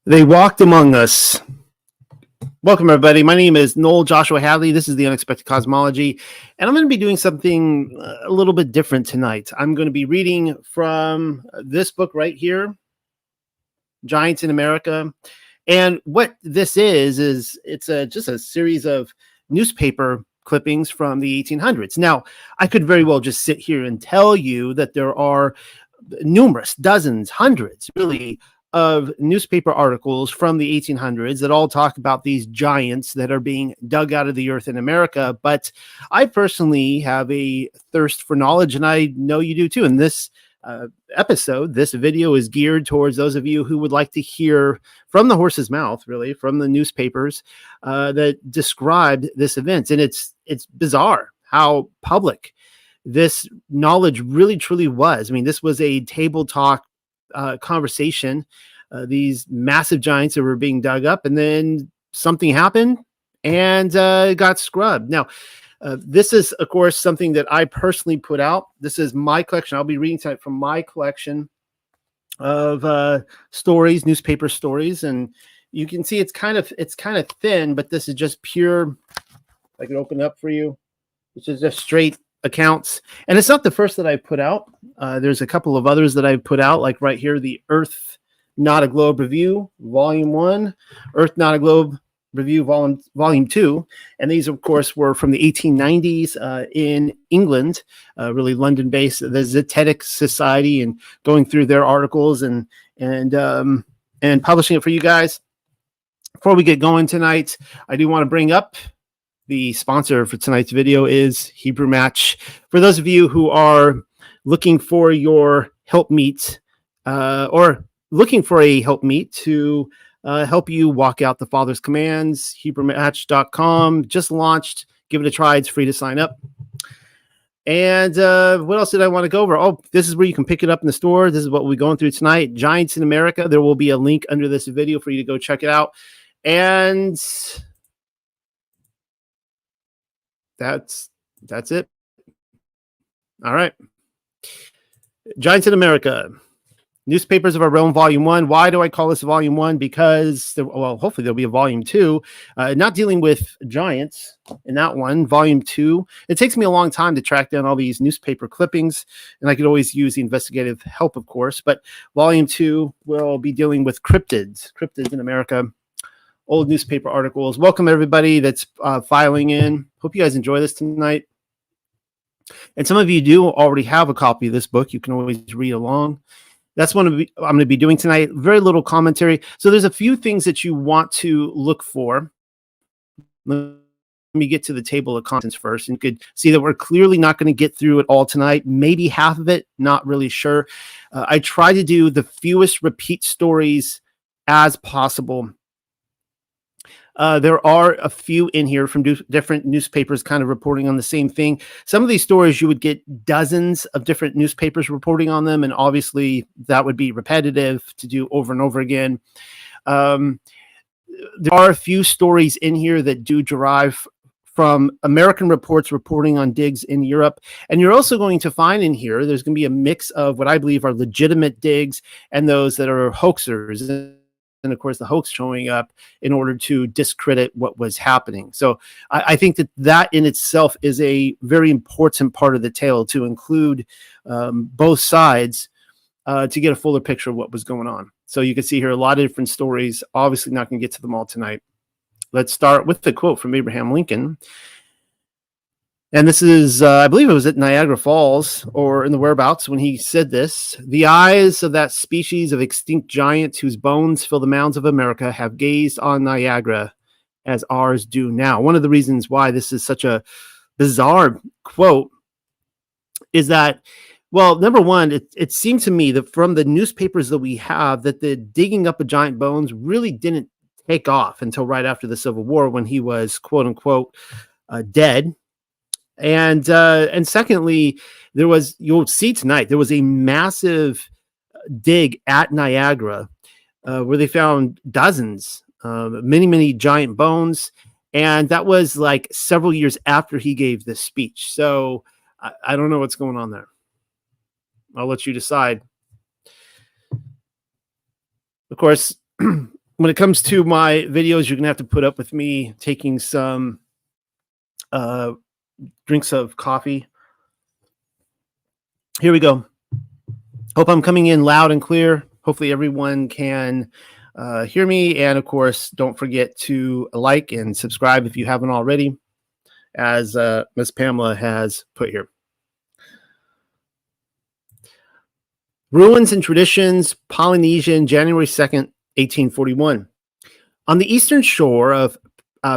They walked among us. Welcome, everybody. My name is Noel Joshua Hadley. This is The Unexpected Cosmology, and I'm going to be doing something a little bit different tonight. I'm going to be reading from this book right here, Giants in America. And what this is it's just a series of newspaper clippings from the 1800s. Now, I could very well just sit here and tell you that there are numerous, dozens, hundreds, really, of newspaper articles from the 1800s that all talk about these giants that are being dug out of the earth in America. But I personally have a thirst for knowledge, and I know you do too. And this episode, this video is geared towards those of you who would like to hear from the horse's mouth, really, from the newspapers that describe this event. And it's bizarre how public this knowledge really truly was. I mean, this was a table talk conversation, these massive giants that were being dug up, and then something happened and got scrubbed. Now, this is, of course, something that I personally put out. This is my collection. I'll be reading tonight from my collection of stories, newspaper stories, and you can see it's kind of thin, but this is just pure. I can open it up for you. This is just straight accounts, and it's not the first that I put out. There's a couple of others that I've put out, like right here, the Earth Not a Globe Review, Volume 1, Earth Not a Globe Review, Volume 2, and these, of course, were from the 1890s in England, really London-based, the Zetetic Society, and going through their articles and publishing it for you guys. Before we get going tonight, I do want to bring up the sponsor for tonight's video is Hebrew Match. For those of you who are looking for your helpmeet or looking for a helpmeet to help you walk out the Father's commands, HebrewMatch.com just launched. Give it a try. It's free to sign up. And what else did I want to go over? Oh, this is where you can pick it up in the store. This is what we're going through tonight. Giants in America. There will be a link under this video for you to go check it out. And that's it. All right. Giants in America. Newspapers of Our Realm, Volume 1. Why do I call this Volume 1? Because, hopefully there'll be a Volume 2. Not dealing with giants in that one. Volume 2. It takes me a long time to track down all these newspaper clippings, and I could always use the investigative help, of course. But Volume 2 will be dealing with cryptids in America. Old newspaper articles. Welcome, everybody that's filing in. Hope you guys enjoy this tonight. And some of you do already have a copy of this book. You can always read along. That's what I'm going to be doing tonight. Very little commentary. So there's a few things that you want to look for. Let me get to the table of contents first. And you could see that we're clearly not going to get through it all tonight. Maybe half of it, not really sure. I try to do the fewest repeat stories as possible. There are a few in here from different newspapers kind of reporting on the same thing. Some of these stories, you would get dozens of different newspapers reporting on them, and obviously that would be repetitive to do over and over again. There are a few stories in here that do derive from American reports reporting on digs in Europe. And you're also going to find in here, there's going to be a mix of what I believe are legitimate digs and those that are hoaxers. And of course, the hoax showing up in order to discredit what was happening. So I think that in itself is a very important part of the tale, to include both sides to get a fuller picture of what was going on. So you can see here a lot of different stories. Obviously not going to get to them all tonight. Let's start with the quote from Abraham Lincoln. And this is, I believe it was at Niagara Falls or in the whereabouts when he said this. The eyes of that species of extinct giants whose bones fill the mounds of America have gazed on Niagara as ours do now. One of the reasons why this is such a bizarre quote is that, well, number one, it seemed to me that from the newspapers that we have, that the digging up of giant bones really didn't take off until right after the Civil War, when he was, quote unquote, dead. And secondly, you'll see tonight, there was a massive dig at Niagara where they found dozens, many giant bones. And that was like several years after he gave this speech. So I don't know what's going on there. I'll let you decide. Of course, when it comes to my videos, you're going to have to put up with me taking some drinks of coffee. Here we go. Hope I'm coming in loud and clear. Hopefully everyone can hear me. And of course, don't forget to like and subscribe if you haven't already, as Miss Pamela has put here. Ruins and Traditions, Polynesian, January 2nd, 1841. On the eastern shore of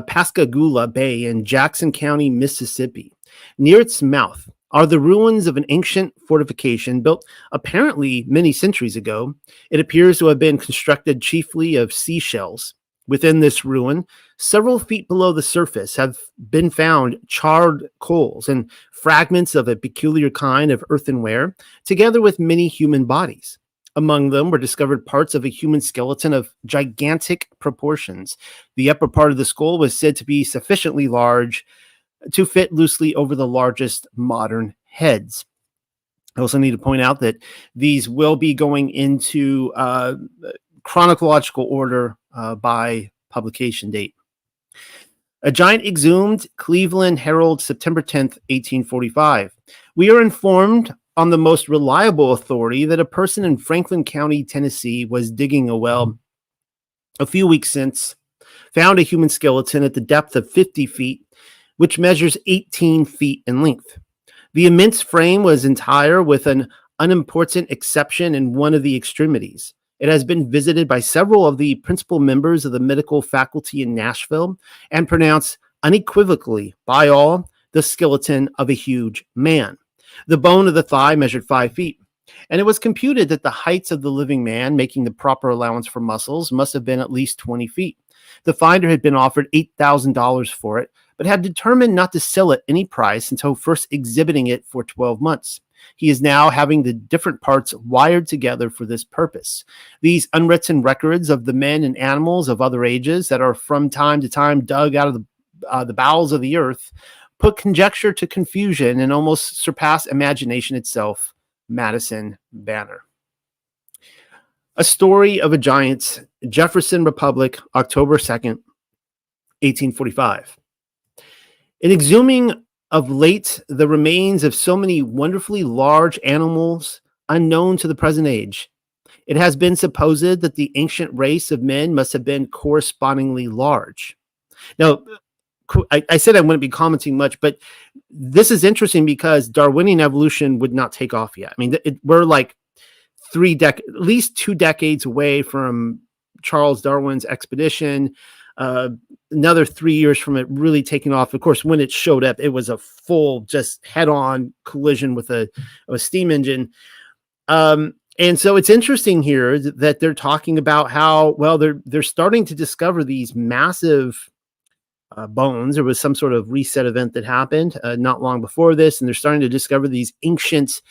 Pascagoula Bay in Jackson County, Mississippi, near its mouth, are the ruins of an ancient fortification built apparently many centuries ago. It appears to have been constructed chiefly of seashells. Within this ruin, several feet below the surface, have been found charred coals and fragments of a peculiar kind of earthenware, together with many human bodies. Among them were discovered parts of a human skeleton of gigantic proportions. The upper part of the skull was said to be sufficiently large to fit loosely over the largest modern heads. I also need to point out that these will be going into chronological order by publication date. A giant exhumed, Cleveland Herald, September 10th, 1845. We are informed on the most reliable authority that a person in Franklin County, Tennessee, was digging a well a few weeks since, found a human skeleton at the depth of 50 feet, which measures 18 feet in length. The immense frame was entire, with an unimportant exception in one of the extremities. It has been visited by several of the principal members of the medical faculty in Nashville and pronounced unequivocally by all the skeleton of a huge man. The bone of the thigh measured 5 feet, and it was computed that the heights of the living man, making the proper allowance for muscles, must have been at least 20 feet. The finder had been offered $8,000 for it, but had determined not to sell at any price until first exhibiting it for 12 months. He is now having the different parts wired together for this purpose. These unwritten records of the men and animals of other ages that are from time to time dug out of the bowels of the earth put conjecture to confusion and almost surpass imagination itself. Madison Banner. A Story of a Giant, Jefferson Republic, October 2nd, 1845. In exhuming of late the remains of so many wonderfully large animals unknown to the present age, it has been supposed that the ancient race of men must have been correspondingly large. Now, I said I wouldn't be commenting much, but this is interesting because Darwinian evolution would not take off yet. I mean, we're like at least 2 decades away from Charles Darwin's expedition. Another 3 years from it really taking off. Of course, when it showed up, it was a full, just head-on collision with a steam engine. And so it's interesting here that they're talking about how, well, they're starting to discover these massive bones. There was some sort of reset event that happened not long before this, and they're starting to discover these ancient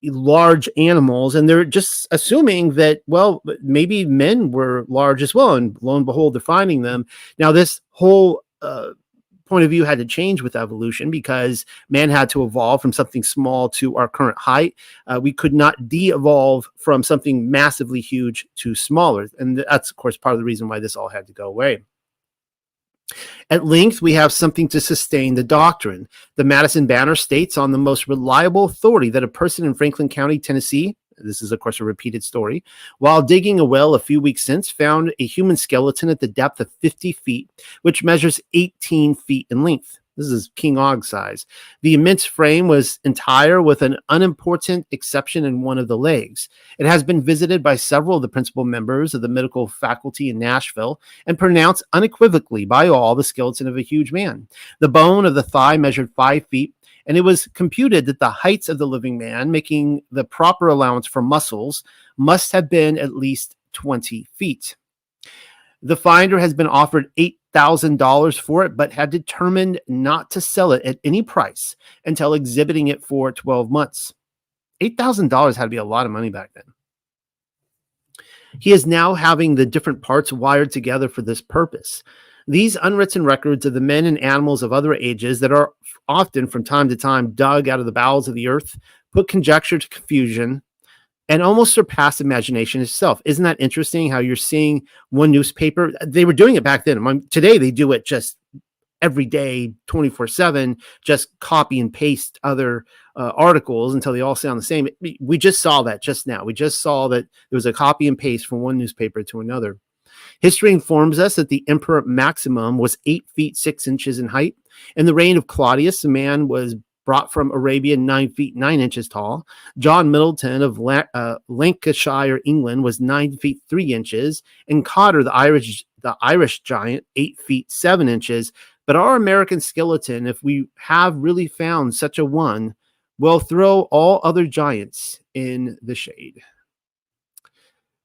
large animals, and they're just assuming that, well, maybe men were large as well, and lo and behold, they're finding them. Now, this whole point of view had to change with evolution because man had to evolve from something small to our current height. We could not de-evolve from something massively huge to smaller, and that's, of course, part of the reason why this all had to go away. At length, we have something to sustain the doctrine. The Madison Banner states on the most reliable authority that a person in Franklin County, Tennessee, this is, of course, a repeated story, while digging a well a few weeks since, found a human skeleton at the depth of 50 feet, which measures 18 feet in length. This is King Og size. The immense frame was entire, with an unimportant exception in one of the legs. It has been visited by several of the principal members of the medical faculty in Nashville and pronounced unequivocally by all the skeleton of a huge man. The bone of the thigh measured 5 feet, and it was computed that the heights of the living man, making the proper allowance for muscles, must have been at least 20 feet. The finder has been offered $8,000 for it, but had determined not to sell it at any price until exhibiting it for 12 months. $8,000 had to be a lot of money back then. He is now having the different parts wired together for this purpose. These unwritten records of the men and animals of other ages that are often from time to time dug out of the bowels of the earth put conjecture to confusion and almost surpassed imagination itself. Isn't that interesting how you're seeing one newspaper? They were doing it back then. Today, they do it just every day, 24/7, just copy and paste other articles until they all sound the same. We just saw that just now. We just saw that there was a copy and paste from one newspaper to another. History informs us that the Emperor Maximum was 8 feet 6 inches in height. In the reign of Claudius, the man was brought from Arabia 9 feet 9 inches tall. John Middleton of Lancashire, England, was 9 feet 3 inches, and Cotter, the Irish giant, 8 feet 7 inches. But our American skeleton, if we have really found such a one, will throw all other giants in the shade.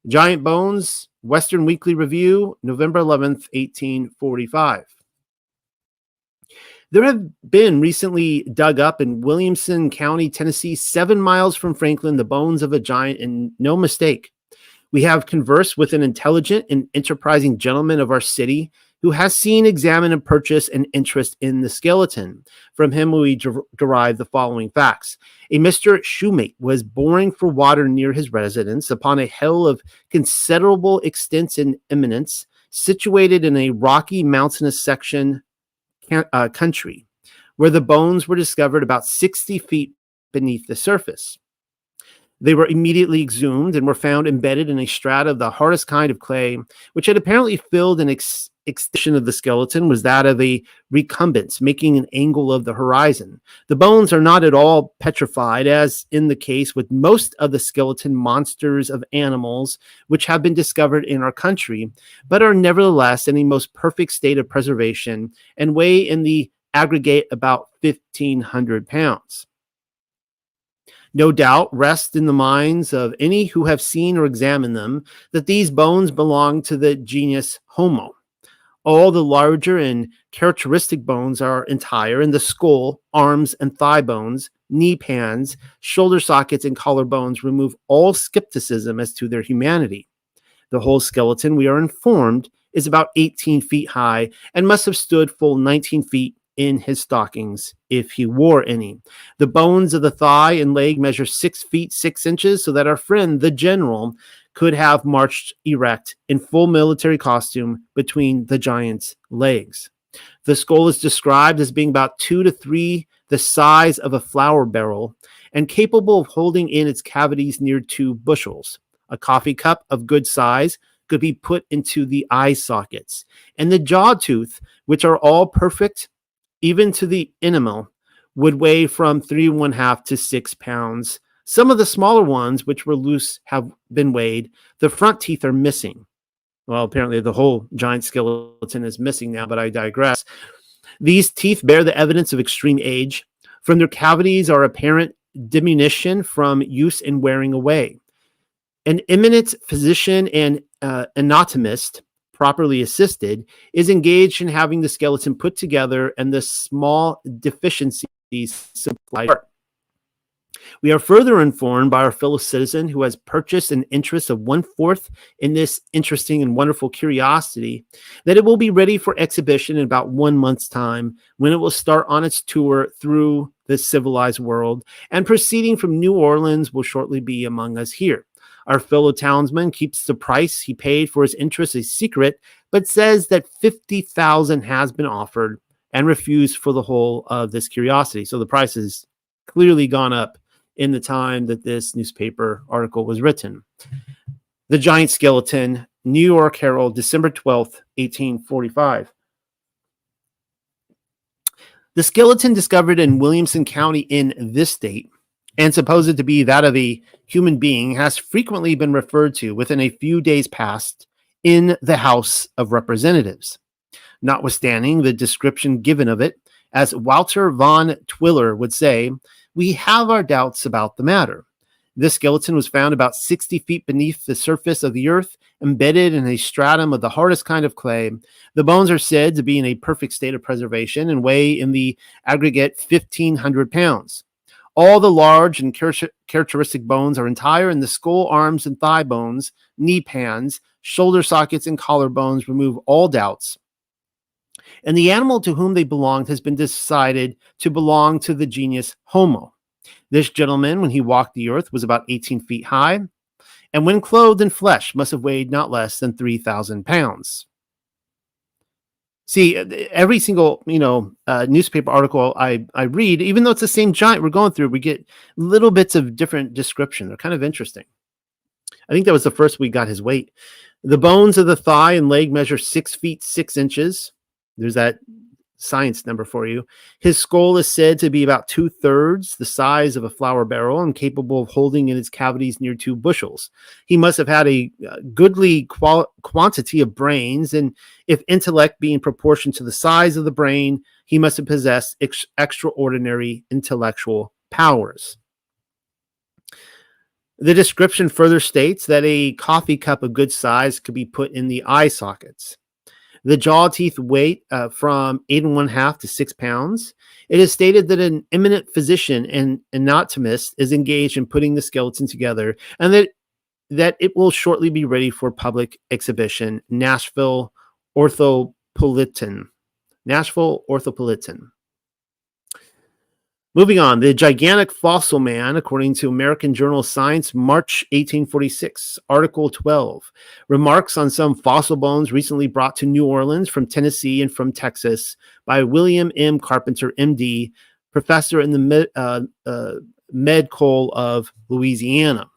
Giant Bones, Western Weekly Review, November 11th, 1845. There have been recently dug up in Williamson County, Tennessee, 7 miles from Franklin, the bones of a giant, and no mistake. We have conversed with an intelligent and enterprising gentleman of our city who has seen, examined, and purchased an interest in the skeleton. From him, we derive the following facts. A Mr. Shoemate was boring for water near his residence upon a hill of considerable extent and eminence, situated in a rocky, mountainous section country, where the bones were discovered about 60 feet beneath the surface. They were immediately exhumed and were found embedded in a strata of the hardest kind of clay, which had apparently filled an extension of the skeleton was that of a recumbence, making an angle of the horizon. The bones are not at all petrified, as in the case with most of the skeleton monsters of animals which have been discovered in our country, but are nevertheless in a most perfect state of preservation and weigh in the aggregate about 1,500 pounds. No doubt rests in the minds of any who have seen or examined them that these bones belong to the genus Homo. All the larger and characteristic bones are entire, and the skull, arms, and thigh bones, knee pans, shoulder sockets, and collar bones remove all skepticism as to their humanity. The whole skeleton, we are informed, is about 18 feet high and must have stood full 19 feet in his stockings, if he wore any. The bones of the thigh and leg measure 6 feet 6 inches, so that our friend, the general, could have marched erect in full military costume between the giant's legs. The skull is described as being about 2 to 3 the size of a flour barrel and capable of holding in its cavities near 2 bushels. A coffee cup of good size could be put into the eye sockets, and the jaw tooth, which are all perfect, even to the enamel, would weigh from 3½ to 6 pounds. Some of the smaller ones, which were loose, have been weighed. The front teeth are missing. Well, apparently the whole giant skeleton is missing now, but I digress. These teeth bear the evidence of extreme age. From their cavities are apparent diminution from use and wearing away. An eminent physician and anatomist, properly assisted, is engaged in having the skeleton put together and the small deficiencies supplied. We are further informed by our fellow citizen who has purchased an interest of 1/4 in this interesting and wonderful curiosity that it will be ready for exhibition in about 1 month's time, when it will start on its tour through the civilized world, and proceeding from New Orleans will shortly be among us here. Our fellow townsman keeps the price he paid for his interest a secret, but says that 50,000 has been offered and refused for the whole of this curiosity. So the price has clearly gone up in the time that this newspaper article was written. The Giant Skeleton, New York Herald, December 12th, 1845. The skeleton discovered in Williamson County in this state, and supposed to be that of a human being, has frequently been referred to within a few days past in the House of Representatives. Notwithstanding the description given of it, as Walter von Twiller would say, we have our doubts about the matter. This skeleton was found about 60 feet beneath the surface of the earth, embedded in a stratum of the hardest kind of clay. The bones are said to be in a perfect state of preservation and weigh in the aggregate 1,500 pounds. All the large and characteristic bones are entire, and the skull, arms, and thigh bones, knee pans, shoulder sockets, and collar bones remove all doubts. And the animal to whom they belonged has been decided to belong to the genus Homo. This gentleman, when he walked the earth, was about 18 feet high, and when clothed in flesh, must have weighed not less than 3,000 pounds. See, every single newspaper article I read, even though it's the same giant we're going through, we get little bits of different description. They're kind of interesting. I think that was the first we got his weight. The bones of the thigh and leg measure 6 feet 6 inches. There's that science number for you. His skull is said to be about 2/3 the size of a flour barrel and capable of holding in its cavities near 2 bushels. He must have had a goodly quantity of brains, and if intellect being proportioned to the size of the brain, he must have possessed extraordinary intellectual powers. The description further states that a coffee cup of good size could be put in the eye sockets. The jaw teeth weigh from 8½ to 6 pounds. It is stated that an eminent physician and anatomist is engaged in putting the skeleton together, and that it will shortly be ready for public exhibition. Nashville Orthopolitan. Moving on, the gigantic fossil man, according to American Journal of Science, March 1846, Article 12, remarks on some fossil bones recently brought to New Orleans from Tennessee and from Texas by William M. Carpenter, M.D., professor in the Med Col of Louisiana.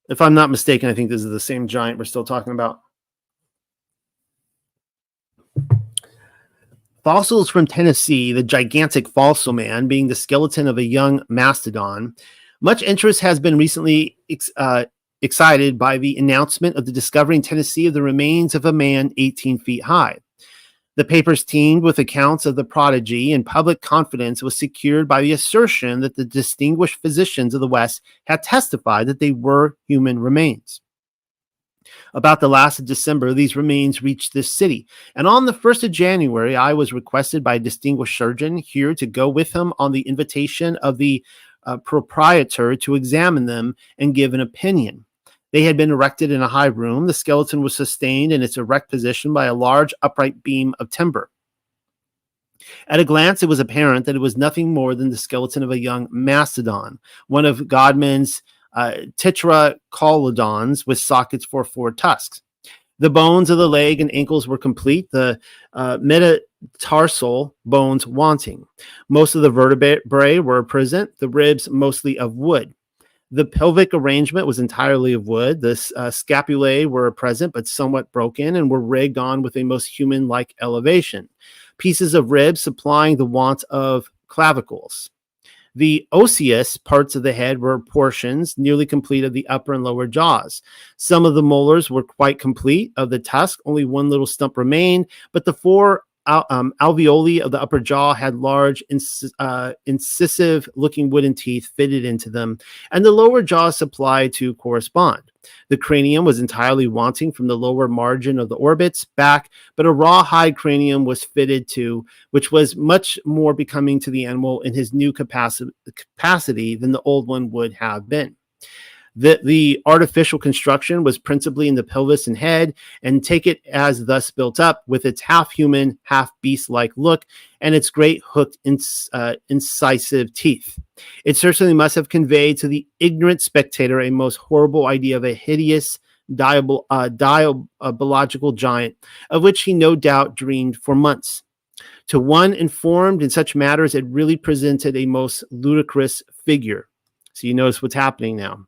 If I'm not mistaken, I think this is the same giant we're still talking about. Fossils from Tennessee, the gigantic fossil man being the skeleton of a young mastodon. Much interest has been recently excited by the announcement of the discovery in Tennessee of the remains of a man 18 feet high. The papers teemed with accounts of the prodigy, and public confidence was secured by the assertion that the distinguished physicians of the West had testified that they were human remains. About the last of December, these remains reached this city, and on the 1st of January, I was requested by a distinguished surgeon here to go with him on the invitation of the proprietor to examine them and give an opinion. They had been erected in a high room. The skeleton was sustained in its erect position by a large upright beam of timber. At a glance, it was apparent that it was nothing more than the skeleton of a young mastodon, one of Godman's tetracaulodons with sockets for 4 tusks. The bones of the leg and ankles were complete, the metatarsal bones wanting. Most of the vertebrae were present, the ribs mostly of wood. The pelvic arrangement was entirely of wood. The scapulae were present, but somewhat broken, and were rigged on with a most human-like elevation. Pieces of ribs supplying the want of clavicles. The osseous parts of the head were portions nearly complete of the upper and lower jaws. Some of the molars were quite complete. Of the tusk, only one little stump remained, but the 4 alveoli of the upper jaw had large, incisive-looking wooden teeth fitted into them, and the lower jaw supplied to correspond. The cranium was entirely wanting from the lower margin of the orbits back, but a rawhide cranium was fitted to, which was much more becoming to the animal in his new capacity than the old one would have been. The artificial construction was principally in the pelvis and head, and take it as thus built up, with its half-human, half-beast-like look, and its great hooked, incisive teeth. It certainly must have conveyed to the ignorant spectator a most horrible idea of a hideous, diabolical giant, of which he no doubt dreamed for months. To one informed in such matters, it really presented a most ludicrous figure. So you notice what's happening now.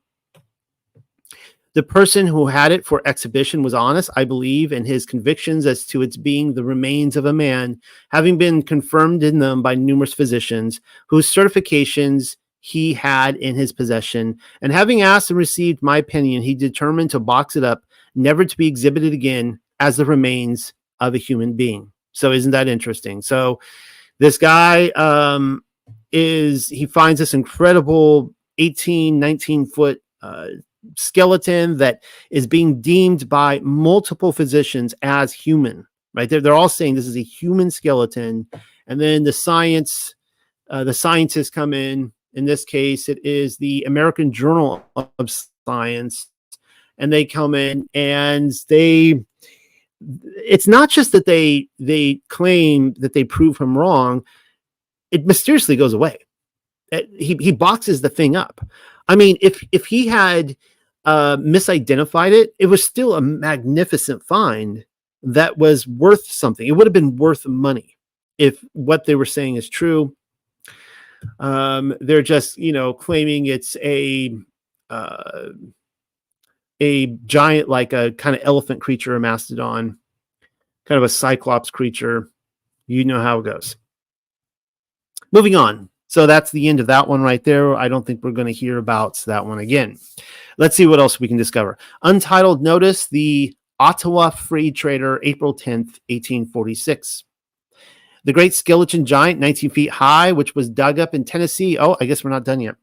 The person who had it for exhibition was honest, I believe, in his convictions as to its being the remains of a man, having been confirmed in them by numerous physicians, whose certifications he had in his possession, and having asked and received my opinion, he determined to box it up, never to be exhibited again as the remains of a human being. So isn't that interesting? So this guy he finds this incredible 18, 19-foot skeleton that is being deemed by multiple physicians as human, right? They're all saying this is a human skeleton. And then the scientists come in this case, it is the American Journal of Science, and they come in and it's not just that they claim that they prove him wrong. it mysteriously goes away. He boxes the thing up. I mean, if he had misidentified it, it was still a magnificent find that was worth something. It would have been worth money if what they were saying is true. They're just, claiming it's a giant, like a kind of elephant creature, a mastodon, kind of a cyclops creature. You know how it goes. Moving on. So that's the end of that one right there. I don't think we're going to hear about that one again. Let's see what else we can discover. Untitled notice, the Ottawa Free Trader, April 10th, 1846. The great skeleton giant, 19 feet high, which was dug up in Tennessee. Oh, I guess we're not done yet.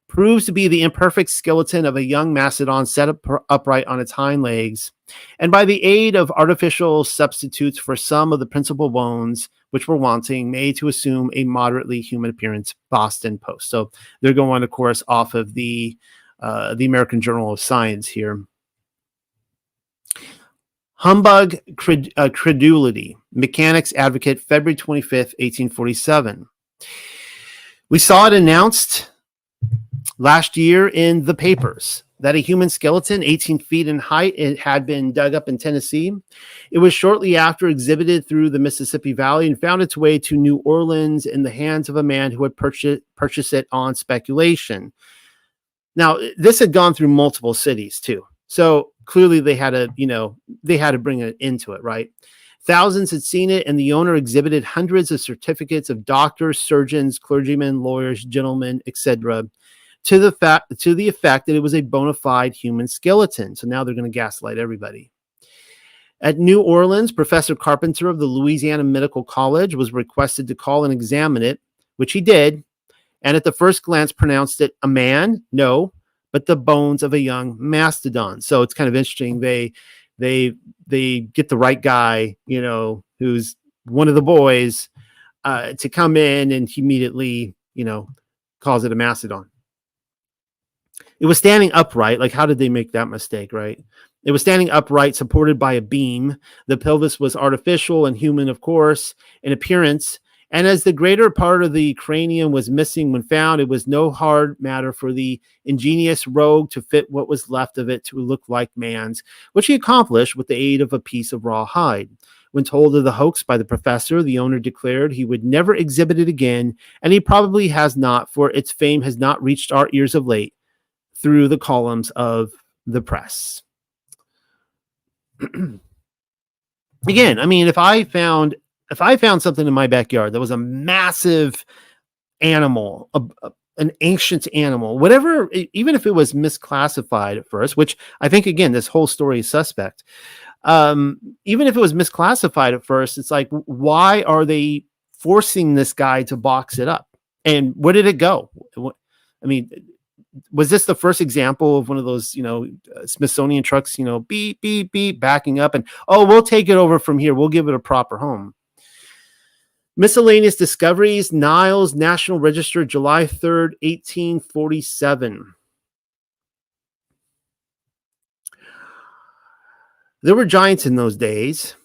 Proves to be the imperfect skeleton of a young mastodon set up upright on its hind legs, and by the aid of artificial substitutes for some of the principal bones which were wanting, made to assume a moderately human appearance. Boston Post. So they're going, of course, off of the American Journal of Science here. Humbug Credulity, Mechanics Advocate, February 25th, 1847. We saw it announced last year in the papers that a human skeleton, 18 feet in height, it had been dug up in Tennessee. It was shortly after exhibited through the Mississippi Valley and found its way to New Orleans in the hands of a man who had purchased it on speculation. Now, this had gone through multiple cities too. So clearly they had to bring it into it, right? Thousands had seen it, and the owner exhibited hundreds of certificates of doctors, surgeons, clergymen, lawyers, gentlemen, etc., to the effect that it was a bona fide human skeleton. So now they're going to gaslight everybody. At New Orleans, Professor Carpenter of the Louisiana Medical College was requested to call and examine it, which he did, and at the first glance pronounced it a man, no, but the bones of a young mastodon. So it's kind of interesting. They get the right guy, who's one of the boys, to come in, and he immediately, calls it a mastodon. It was standing upright. Like, how did they make that mistake, right? It was standing upright, supported by a beam. The pelvis was artificial and human, of course, in appearance. And as the greater part of the cranium was missing when found, it was no hard matter for the ingenious rogue to fit what was left of it to look like man's, which he accomplished with the aid of a piece of raw hide. When told of the hoax by the professor, the owner declared he would never exhibit it again, and he probably has not, for its fame has not reached our ears of late through the columns of the press. Again, I mean, if I found something in my backyard that was a massive animal, an ancient animal, whatever, even if it was misclassified at first, which I think, again, this whole story is suspect. Even if it was misclassified at first, it's like, why are they forcing this guy to box it up? And where did it go? I mean, was this the first example of one of those, Smithsonian trucks, beep, beep, beep, backing up and, oh, we'll take it over from here. We'll give it a proper home. Miscellaneous discoveries, Niles, National Register, July 3rd, 1847. There were giants in those days.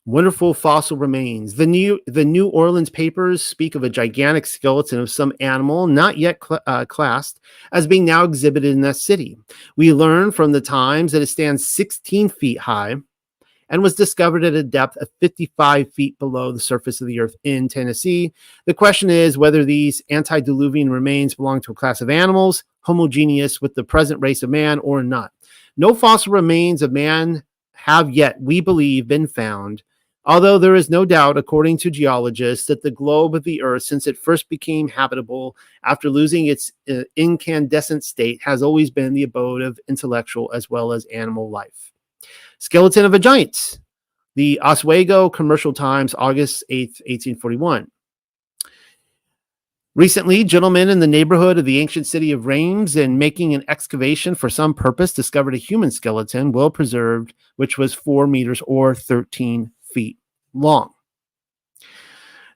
Wonderful fossil remains. The New Orleans papers speak of a gigantic skeleton of some animal not yet classed as being now exhibited in that city. We learn from the Times that it stands 16 feet high and was discovered at a depth of 55 feet below the surface of the earth in Tennessee. The question is whether these antediluvian remains belong to a class of animals homogeneous with the present race of man or not. No fossil remains of man have yet, we believe, been found, although there is no doubt, according to geologists, that the globe of the earth, since it first became habitable after losing its incandescent state, has always been the abode of intellectual as well as animal life. Skeleton of a giant. The Oswego Commercial Times, August 8th, 1841. Recently, gentlemen in the neighborhood of the ancient city of Reims, and making an excavation for some purpose, discovered a human skeleton, well preserved, which was 4 meters or 13 feet long.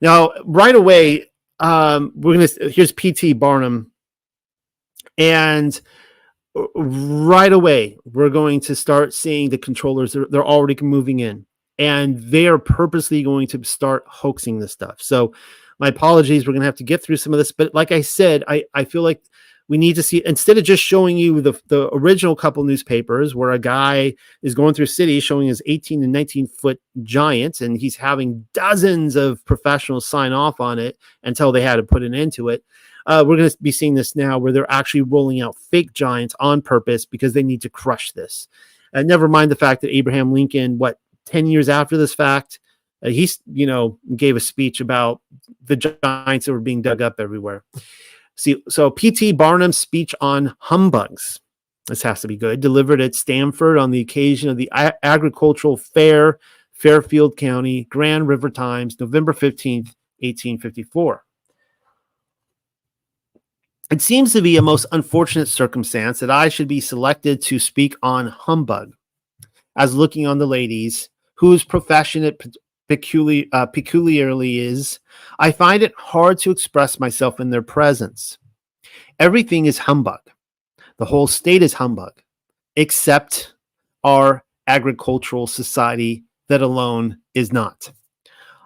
Now, right away, here's P.T. Barnum, and right away, we're going to start seeing the controllers. They're already moving in, and they are purposely going to start hoaxing this stuff. So My apologies. We're going to have to get through some of this. But like I said, I feel like we need to see, instead of just showing you the original couple newspapers where a guy is going through cities showing his 18 and 19-foot giants, and he's having dozens of professionals sign off on it until they had to put an end to it. We're going to be seeing this now where they're actually rolling out fake giants on purpose because they need to crush this. Never mind the fact that Abraham Lincoln, 10 years after this fact, he gave a speech about the giants that were being dug up everywhere. So P.T. Barnum's speech on humbugs, this has to be good, delivered at Stamford on the occasion of the Agricultural Fair, Fairfield County, Grand River Times, November 15th, 1854. It seems to be a most unfortunate circumstance that I should be selected to speak on humbug, as looking on the ladies, whose profession it peculiarly is, I find it hard to express myself in their presence. Everything is humbug. The whole state is humbug, except our agricultural society that alone is not.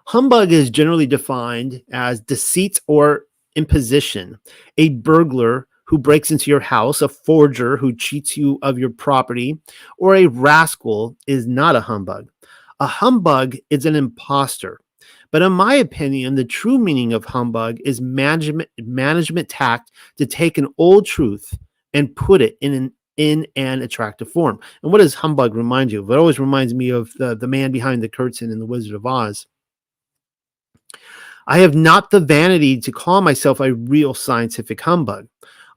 Humbug is generally defined as deceit or imposition, a burglar who breaks into your house, a forger who cheats you of your property, or a rascal is not a humbug. A humbug is an imposter. But in my opinion, the true meaning of humbug is management tact to take an old truth and put it in an attractive form. And what does humbug remind you of? It always reminds me of the man behind the curtain in The Wizard of Oz. I have not the vanity to call myself a real scientific humbug.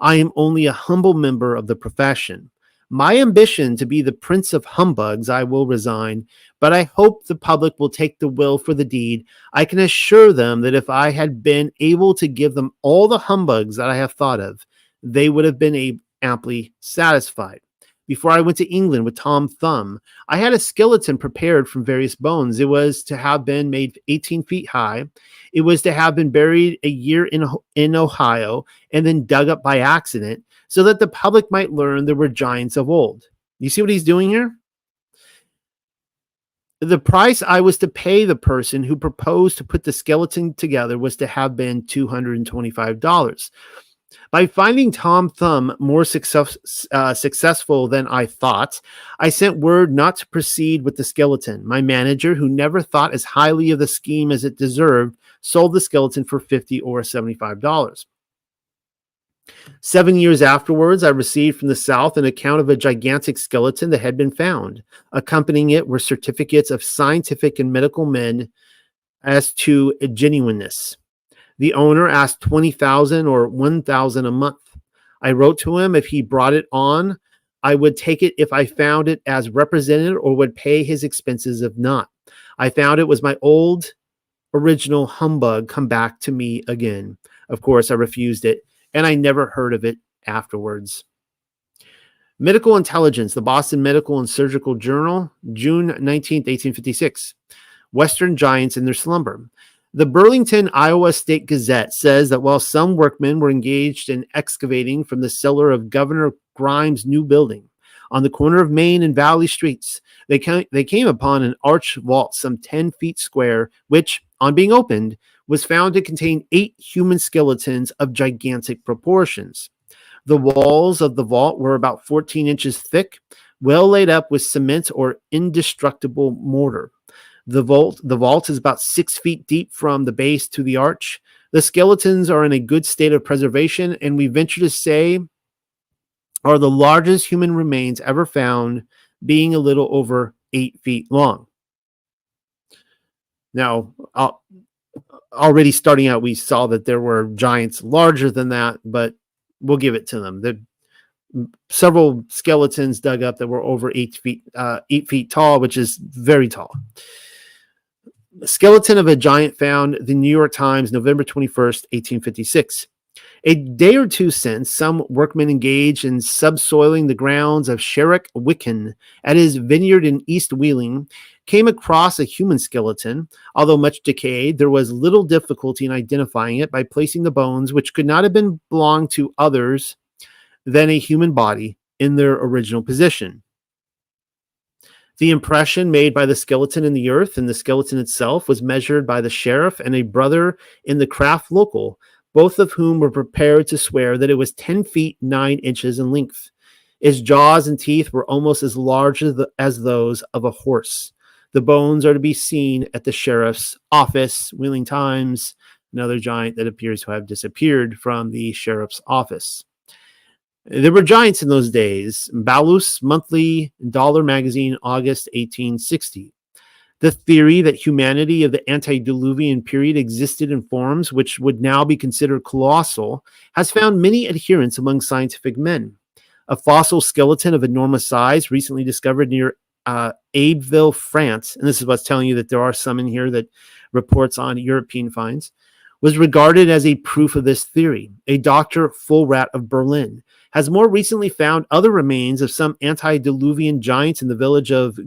I am only a humble member of the profession. My ambition to be the prince of humbugs I will resign, but I hope the public will take the will for the deed. I can assure them that if I had been able to give them all the humbugs that I have thought of, they would have been amply satisfied. Before I went to England with Tom Thumb, I had a skeleton prepared from various bones. It was to have been made 18 feet high. It was to have been buried a year in Ohio and then dug up by accident so that the public might learn there were giants of old. You see what he's doing here? The price I was to pay the person who proposed to put the skeleton together was to have been $225. By finding Tom Thumb more successful than I thought, I sent word not to proceed with the skeleton. My manager, who never thought as highly of the scheme as it deserved, sold the skeleton for $50 or $75. 7 years afterwards, I received from the South an account of a gigantic skeleton that had been found. Accompanying it were certificates of scientific and medical men as to genuineness. The owner asked $20,000 or $1,000 a month. I wrote to him if he brought it on, I would take it if I found it as represented or would pay his expenses if not. I found it was my old original humbug come back to me again. Of course, I refused it, and I never heard of it afterwards. Medical Intelligence, the Boston Medical and Surgical Journal, June 19th, 1856. Western Giants in their slumber. The Burlington, Iowa State Gazette says that while some workmen were engaged in excavating from the cellar of Governor Grimes' new building on the corner of Main and Valley Streets, they came upon an arched vault some 10 feet square, which, on being opened, was found to contain 8 human skeletons of gigantic proportions. The walls of the vault were about 14 inches thick, well laid up with cement or indestructible mortar. The vault is about 6 feet deep from the base to the arch. The skeletons are in a good state of preservation, and we venture to say are the largest human remains ever found, being a little over 8 feet long. Now, already starting out, we saw that there were giants larger than that, but we'll give it to them. There several skeletons dug up that were over 8 feet tall, which is very tall. Skeleton of a giant found, the New York Times, November 21st, 1856. A day or two since, some workmen engaged in subsoiling the grounds of Sherrick Wicken at his vineyard in East Wheeling came across a human skeleton. Although much decayed, there was little difficulty in identifying it by placing the bones, which could not have been belonged to others than a human body, in their original position. The impression made by the skeleton in the earth and the skeleton itself was measured by the sheriff and a brother in the craft local, both of whom were prepared to swear that it was 10 feet 9 inches in length. Its jaws and teeth were almost as large as those of a horse. The bones are to be seen at the sheriff's office. Wheeling Times, another giant that appears to have disappeared from the sheriff's office. There were giants in those days. Balus Monthly Dollar Magazine, August 1860. The theory that humanity of the antediluvian period existed in forms which would now be considered colossal has found many adherents among scientific men. A fossil skeleton of enormous size, recently discovered near Abbeville, France, and this is what's telling you that there are some in here that reports on European finds, was regarded as a proof of this theory. A Dr. Fulrat of Berlin has more recently found other remains of some antediluvian giants in the village of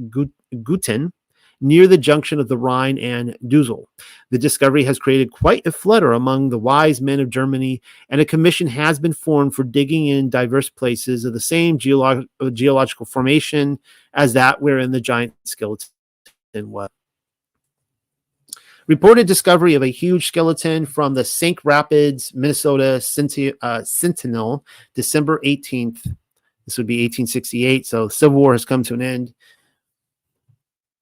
Guten, near the junction of the Rhine and Dussel. The discovery has created quite a flutter among the wise men of Germany, and a commission has been formed for digging in diverse places of the same geological formation as that wherein the giant skeleton was. Reported discovery of a huge skeleton from the St. Rapids, Minnesota Sentinel, December 18th. This would be 1868, so the Civil War has come to an end.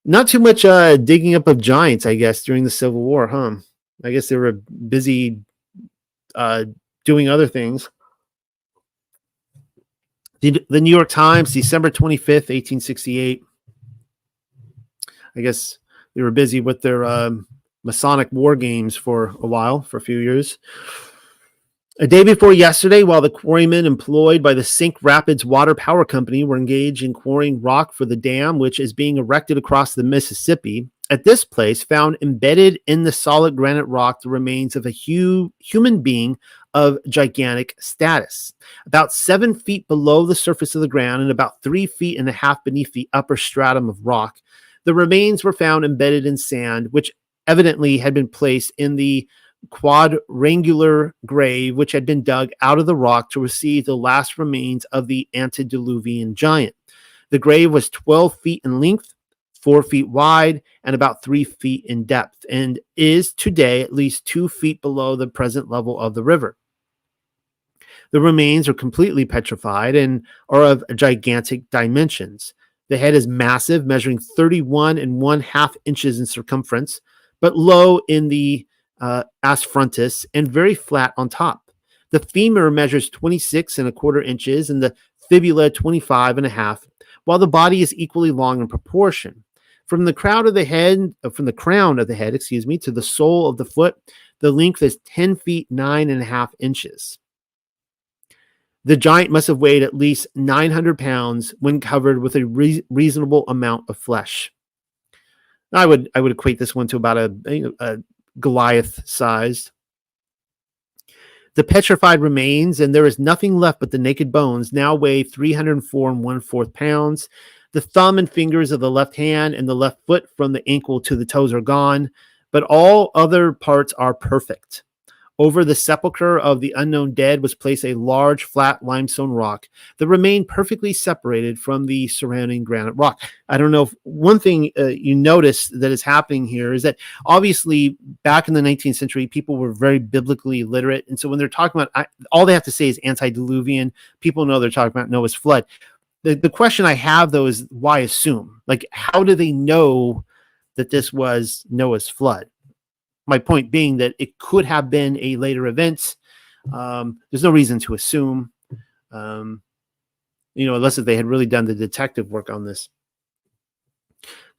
Not too much digging up of giants, I guess, during the Civil War, huh? I guess they were busy doing other things. The New York Times, December 25th, 1868. I guess they were busy with their Masonic war games for a few years. A day before yesterday, while the quarrymen employed by the St. Rapids Water Power Company were engaged in quarrying rock for the dam, which is being erected across the Mississippi, at this place found embedded in the solid granite rock the remains of a human being of gigantic status. About 7 feet below the surface of the ground and about 3.5 feet beneath the upper stratum of rock, the remains were found embedded in sand, which evidently had been placed in the quadrangular grave which had been dug out of the rock to receive the last remains of the antediluvian giant. The grave was 12 feet in length, 4 feet wide, and about 3 feet in depth, and is today at least 2 feet below the present level of the river. The remains are completely petrified and are of gigantic dimensions. The head is massive, measuring 31.5 inches in circumference, but low in the as frontis and very flat on top. The femur measures 26.25 inches and the fibula 25.5, while the body is equally long in proportion. From the crown of the head, to the sole of the foot, the length is 10 feet 9.5 inches. The giant must have weighed at least 900 pounds when covered with a reasonable amount of flesh. I would equate this one to about a Goliath-sized. The petrified remains, and there is nothing left but the naked bones, now weigh 304.25 pounds. The thumb and fingers of the left hand and the left foot from the ankle to the toes are gone, but all other parts are perfect. Over the sepulcher of the unknown dead was placed a large flat limestone rock that remained perfectly separated from the surrounding granite rock. I don't know if one thing you notice that is happening here is that obviously back in the 19th century, people were very biblically literate. And so when they're talking about, all they have to say is antediluvian, people know they're talking about Noah's flood. The question I have, though, is why assume? Like, how do they know that this was Noah's flood? My point being that it could have been a later event. There's no reason to assume, unless if they had really done the detective work on this.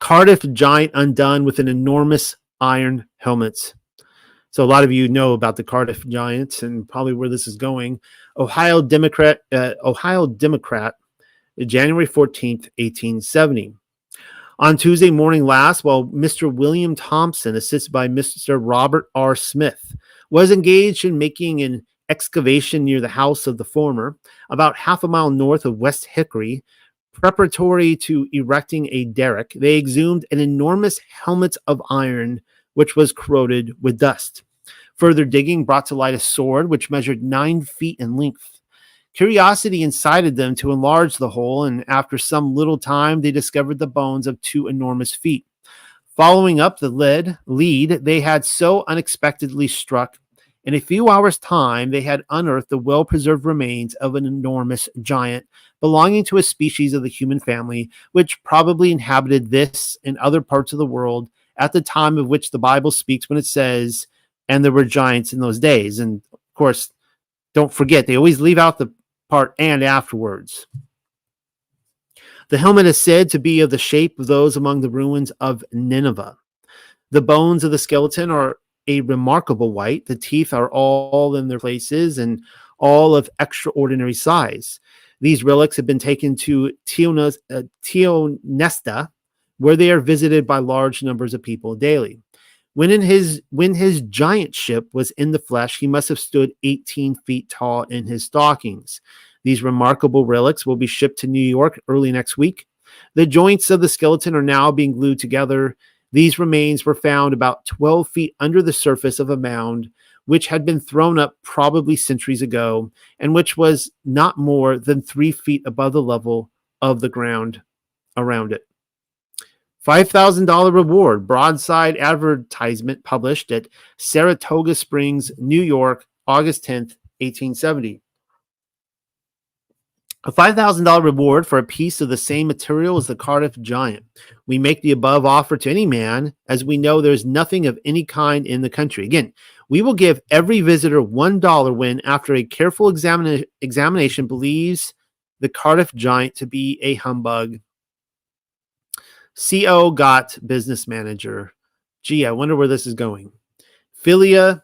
Cardiff giant undone with an enormous iron helmet. So a lot of you know about the Cardiff giants and probably where this is going. Ohio Democrat, January 14th, 1870. On Tuesday morning last, while Mr. William Thompson, assisted by Mr. Robert R. Smith, was engaged in making an excavation near the house of the former, about half a mile north of West Hickory, preparatory to erecting a derrick, they exhumed an enormous helmet of iron, which was corroded with dust. Further digging brought to light a sword, which measured 9 feet in length. Curiosity incited them to enlarge the hole, and after some little time, they discovered the bones of two enormous feet. Following up the lead they had so unexpectedly struck, in a few hours' time, they had unearthed the well-preserved remains of an enormous giant belonging to a species of the human family, which probably inhabited this and other parts of the world at the time of which the Bible speaks when it says, and there were giants in those days. And of course, don't forget, they always leave out the part and afterwards. The helmet is said to be of the shape of those among the ruins of Nineveh. The bones of the skeleton are a remarkable white. The teeth are all in their places and all of extraordinary size. These relics have been taken to Tionesta, where they are visited by large numbers of people daily. When his giant ship was in the flesh, he must have stood 18 feet tall in his stockings. These remarkable relics will be shipped to New York early next week. The joints of the skeleton are now being glued together. These remains were found about 12 feet under the surface of a mound, which had been thrown up probably centuries ago, and which was not more than 3 feet above the level of the ground around it. $5,000 reward, broadside advertisement published at Saratoga Springs, New York, August 10th, 1870. A $5,000 reward for a piece of the same material as the Cardiff giant. We make the above offer to any man, as we know there's nothing of any kind in the country. Again, we will give every visitor $1 when, after a careful examination, believes the Cardiff giant to be a humbug. CO got business manager. Gee, I wonder where this is going. Phila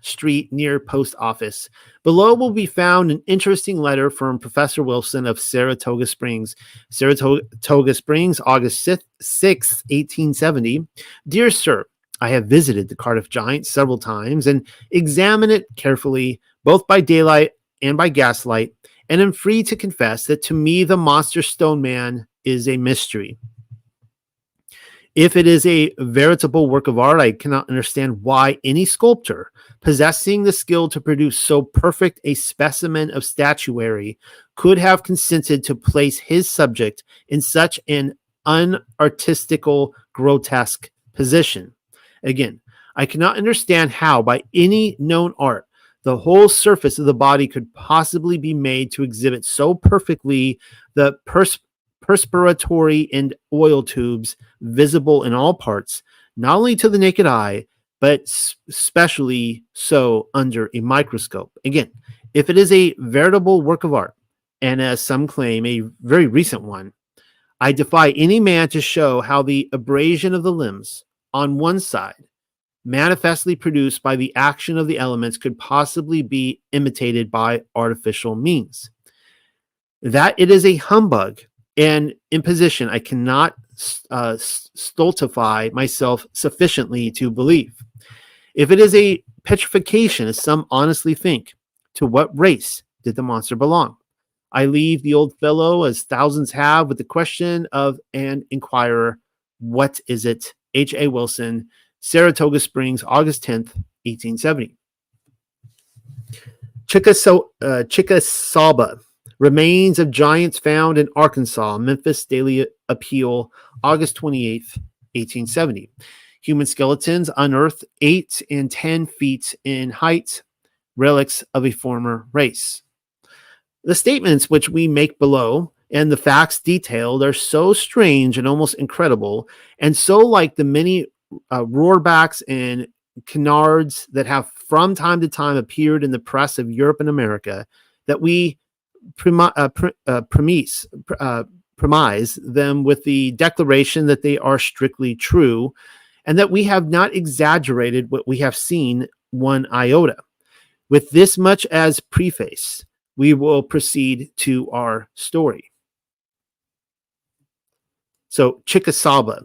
Street near post office. Below will be found an interesting letter from Professor Wilson of Saratoga Springs. Saratoga Springs, August 6th, 1870. Dear Sir, I have visited the Cardiff Giant several times and examined it carefully, both by daylight and by gaslight, and am free to confess that to me the monster stone man is a mystery. If it is a veritable work of art, I cannot understand why any sculptor possessing the skill to produce so perfect a specimen of statuary could have consented to place his subject in such an unartistical, grotesque position. Again, I cannot understand how, by any known art, the whole surface of the body could possibly be made to exhibit so perfectly the perspiratory and oil tubes visible in all parts, not only to the naked eye, but especially so under a microscope. Again, if it is a veritable work of art, and as some claim, a very recent one, I defy any man to show how the abrasion of the limbs on one side, manifestly produced by the action of the elements, could possibly be imitated by artificial means. That it is a humbug and imposition, I cannot stultify myself sufficiently to believe. If it is a petrification, as some honestly think, to what race did the monster belong? I leave the old fellow, as thousands have, with the question of an inquirer, what is it? H.A. Wilson, Saratoga Springs, August 10th, 1870. Chickasaw. Remains of giants found in Arkansas. Memphis Daily Appeal, August 28th, 1870. Human skeletons unearthed 8 and 10 feet in height. Relics of a former race. The statements which we make below and the facts detailed are so strange and almost incredible, and so like the many roarbacks and canards that have from time to time appeared in the press of Europe and America, that we premise them with the declaration that they are strictly true, and that we have not exaggerated what we have seen one iota. With this much as preface, we will proceed to our story. So, Chickasaw,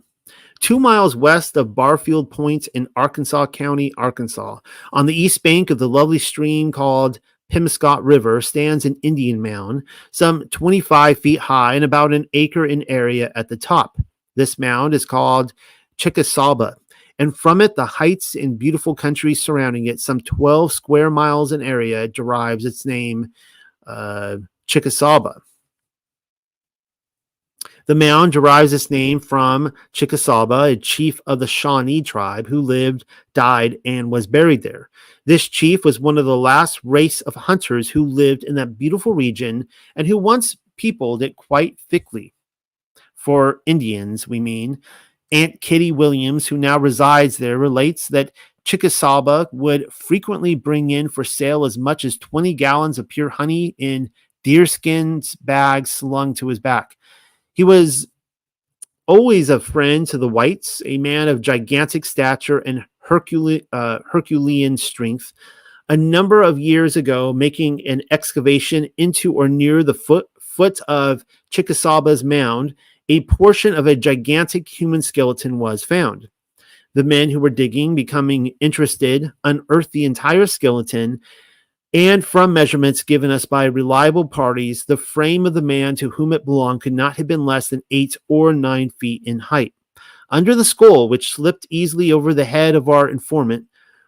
2 miles west of Barfield Point in Arkansas County, Arkansas, on the east bank of the lovely stream called Pemiscot River, stands an Indian mound, some 25 feet high and about an acre in area at the top. This mound is called Chickasaw, and from it the heights and beautiful country surrounding it, some 12 square miles in area, derives its name. Chickasaw. The mound derives its name from Chickasaw, a chief of the Shawnee tribe who lived, died, and was buried there. This chief was one of the last race of hunters who lived in that beautiful region and who once peopled it quite thickly. For Indians, we mean. Aunt Kitty Williams, who now resides there, relates that Chickasaw would frequently bring in for sale as much as 20 gallons of pure honey in deerskin bags slung to his back. He was always a friend to the whites, a man of gigantic stature and Herculean strength. A number of years ago, making an excavation into or near the foot of Chickasaw's mound, a portion of a gigantic human skeleton was found. The men who were digging, becoming interested, unearthed the entire skeleton, and from measurements given us by reliable parties, the frame of the man to whom it belonged could not have been less than 8 or 9 feet in height. Under the skull, which slipped easily over the head of our informant,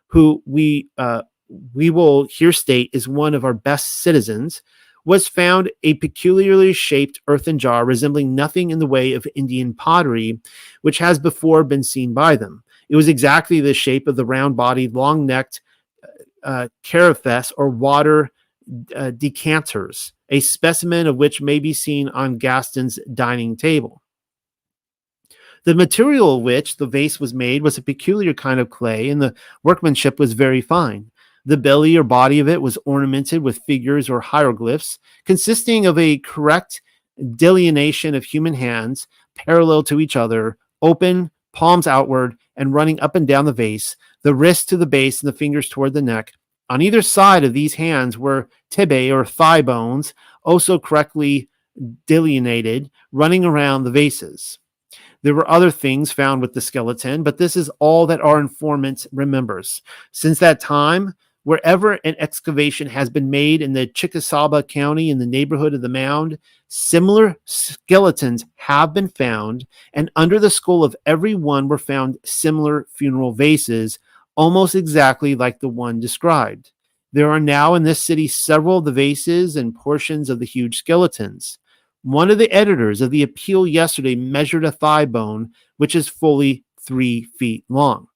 who we will here state is one of our best citizens, was found a peculiarly shaped earthen jar resembling nothing in the way of Indian pottery, which has before been seen by them. It was exactly the shape of the round-bodied, long-necked carafe or water decanters, a specimen of which may be seen on Gaston's dining table. The material of which the vase was made was a peculiar kind of clay, and the workmanship was very fine. The belly or body of it was ornamented with figures or hieroglyphs, consisting of a correct delineation of human hands, parallel to each other, open, palms outward, and running up and down the vase, the wrist to the base and the fingers toward the neck. On either side of these hands were tibiae or thigh bones, also correctly delineated, running around the vases. There were other things found with the skeleton, but this is all that our informant remembers. Since that time, wherever an excavation has been made in the Chickasaw County in the neighborhood of the mound, similar skeletons have been found, and under the skull of every one were found similar funeral vases, almost exactly like the one described. There are now in this city several of the vases and portions of the huge skeletons. One of the editors of the Appeal yesterday measured a thigh bone, which is fully 3 feet long.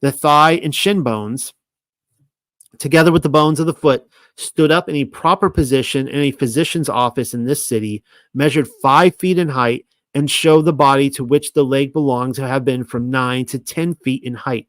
The thigh and shin bones, together with the bones of the foot, stood up in a proper position in a physician's office in this city, measured 5 feet in height, and show the body to which the leg belonged to have been from 9 to 10 feet in height.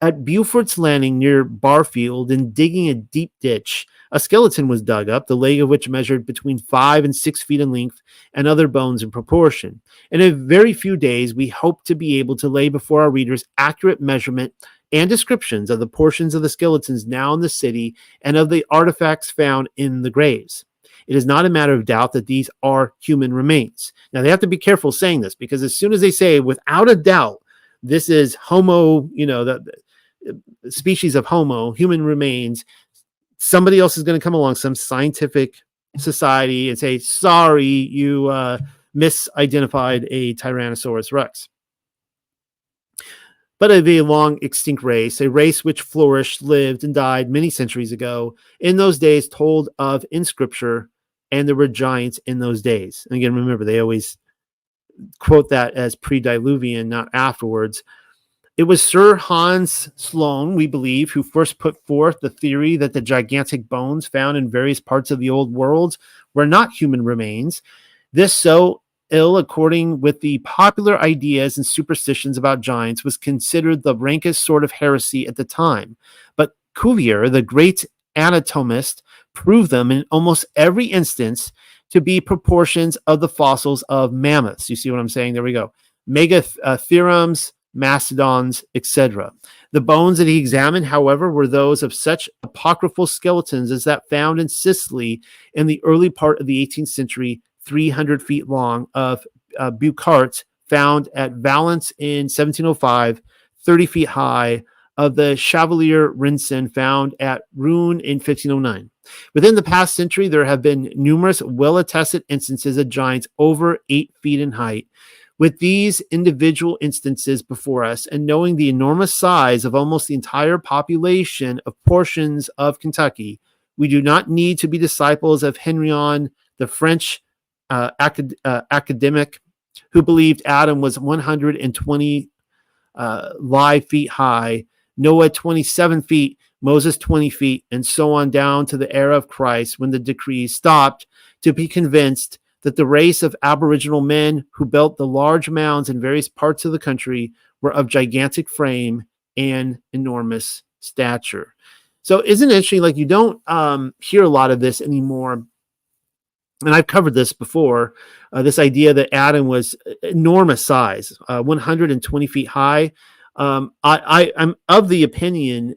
At Buford's Landing near Barfield, in digging a deep ditch, a skeleton was dug up, the leg of which measured between 5 and 6 feet in length, and other bones in proportion. In a very few days, we hope to be able to lay before our readers accurate measurement and descriptions of the portions of the skeletons now in the city and of the artifacts found in the graves. It is not a matter of doubt that these are human remains. Now, they have to be careful saying this, because as soon as they say, without a doubt, this is Homo, the species of Homo, human remains, somebody else is going to come along, some scientific society, and say, sorry, you misidentified a Tyrannosaurus Rex. But of a long extinct race, a race which flourished, lived, and died many centuries ago, in those days told of in Scripture, and there were giants in those days. And again, remember, they always quote that as pre-diluvian, not afterwards. It was Sir Hans Sloane, we believe, who first put forth the theory that the gigantic bones found in various parts of the old world were not human remains. This so ill according with the popular ideas and superstitions about giants was considered the rankest sort of heresy at the time. But Cuvier, the great anatomist, proved them in almost every instance to be proportions of the fossils of mammoths. You see what I'm saying? There we go. Megatheriums, mastodons, etc. The bones that he examined, however, were those of such apocryphal skeletons as that found in Sicily in the early part of the 18th century, 300 feet long, of Bucart, found at Valence in 1705, 30 feet high, of the Chevalier Rinson, found at Rouen in 1509. Within the past century, there have been numerous well-attested instances of giants over 8 feet in height. With these individual instances before us, and knowing the enormous size of almost the entire population of portions of Kentucky, We do not need to be disciples of Henrion, the French academic, who believed Adam was 120 live feet high, Noah 27 feet, Moses 20 feet, and so on down to the era of Christ, when the decrees stopped, to be convinced that the race of Aboriginal men who built the large mounds in various parts of the country were of gigantic frame and enormous stature. So isn't it interesting? Like, you don't hear a lot of this anymore. And I've covered this before, this idea that Adam was enormous size, 120 feet high. I'm of the opinion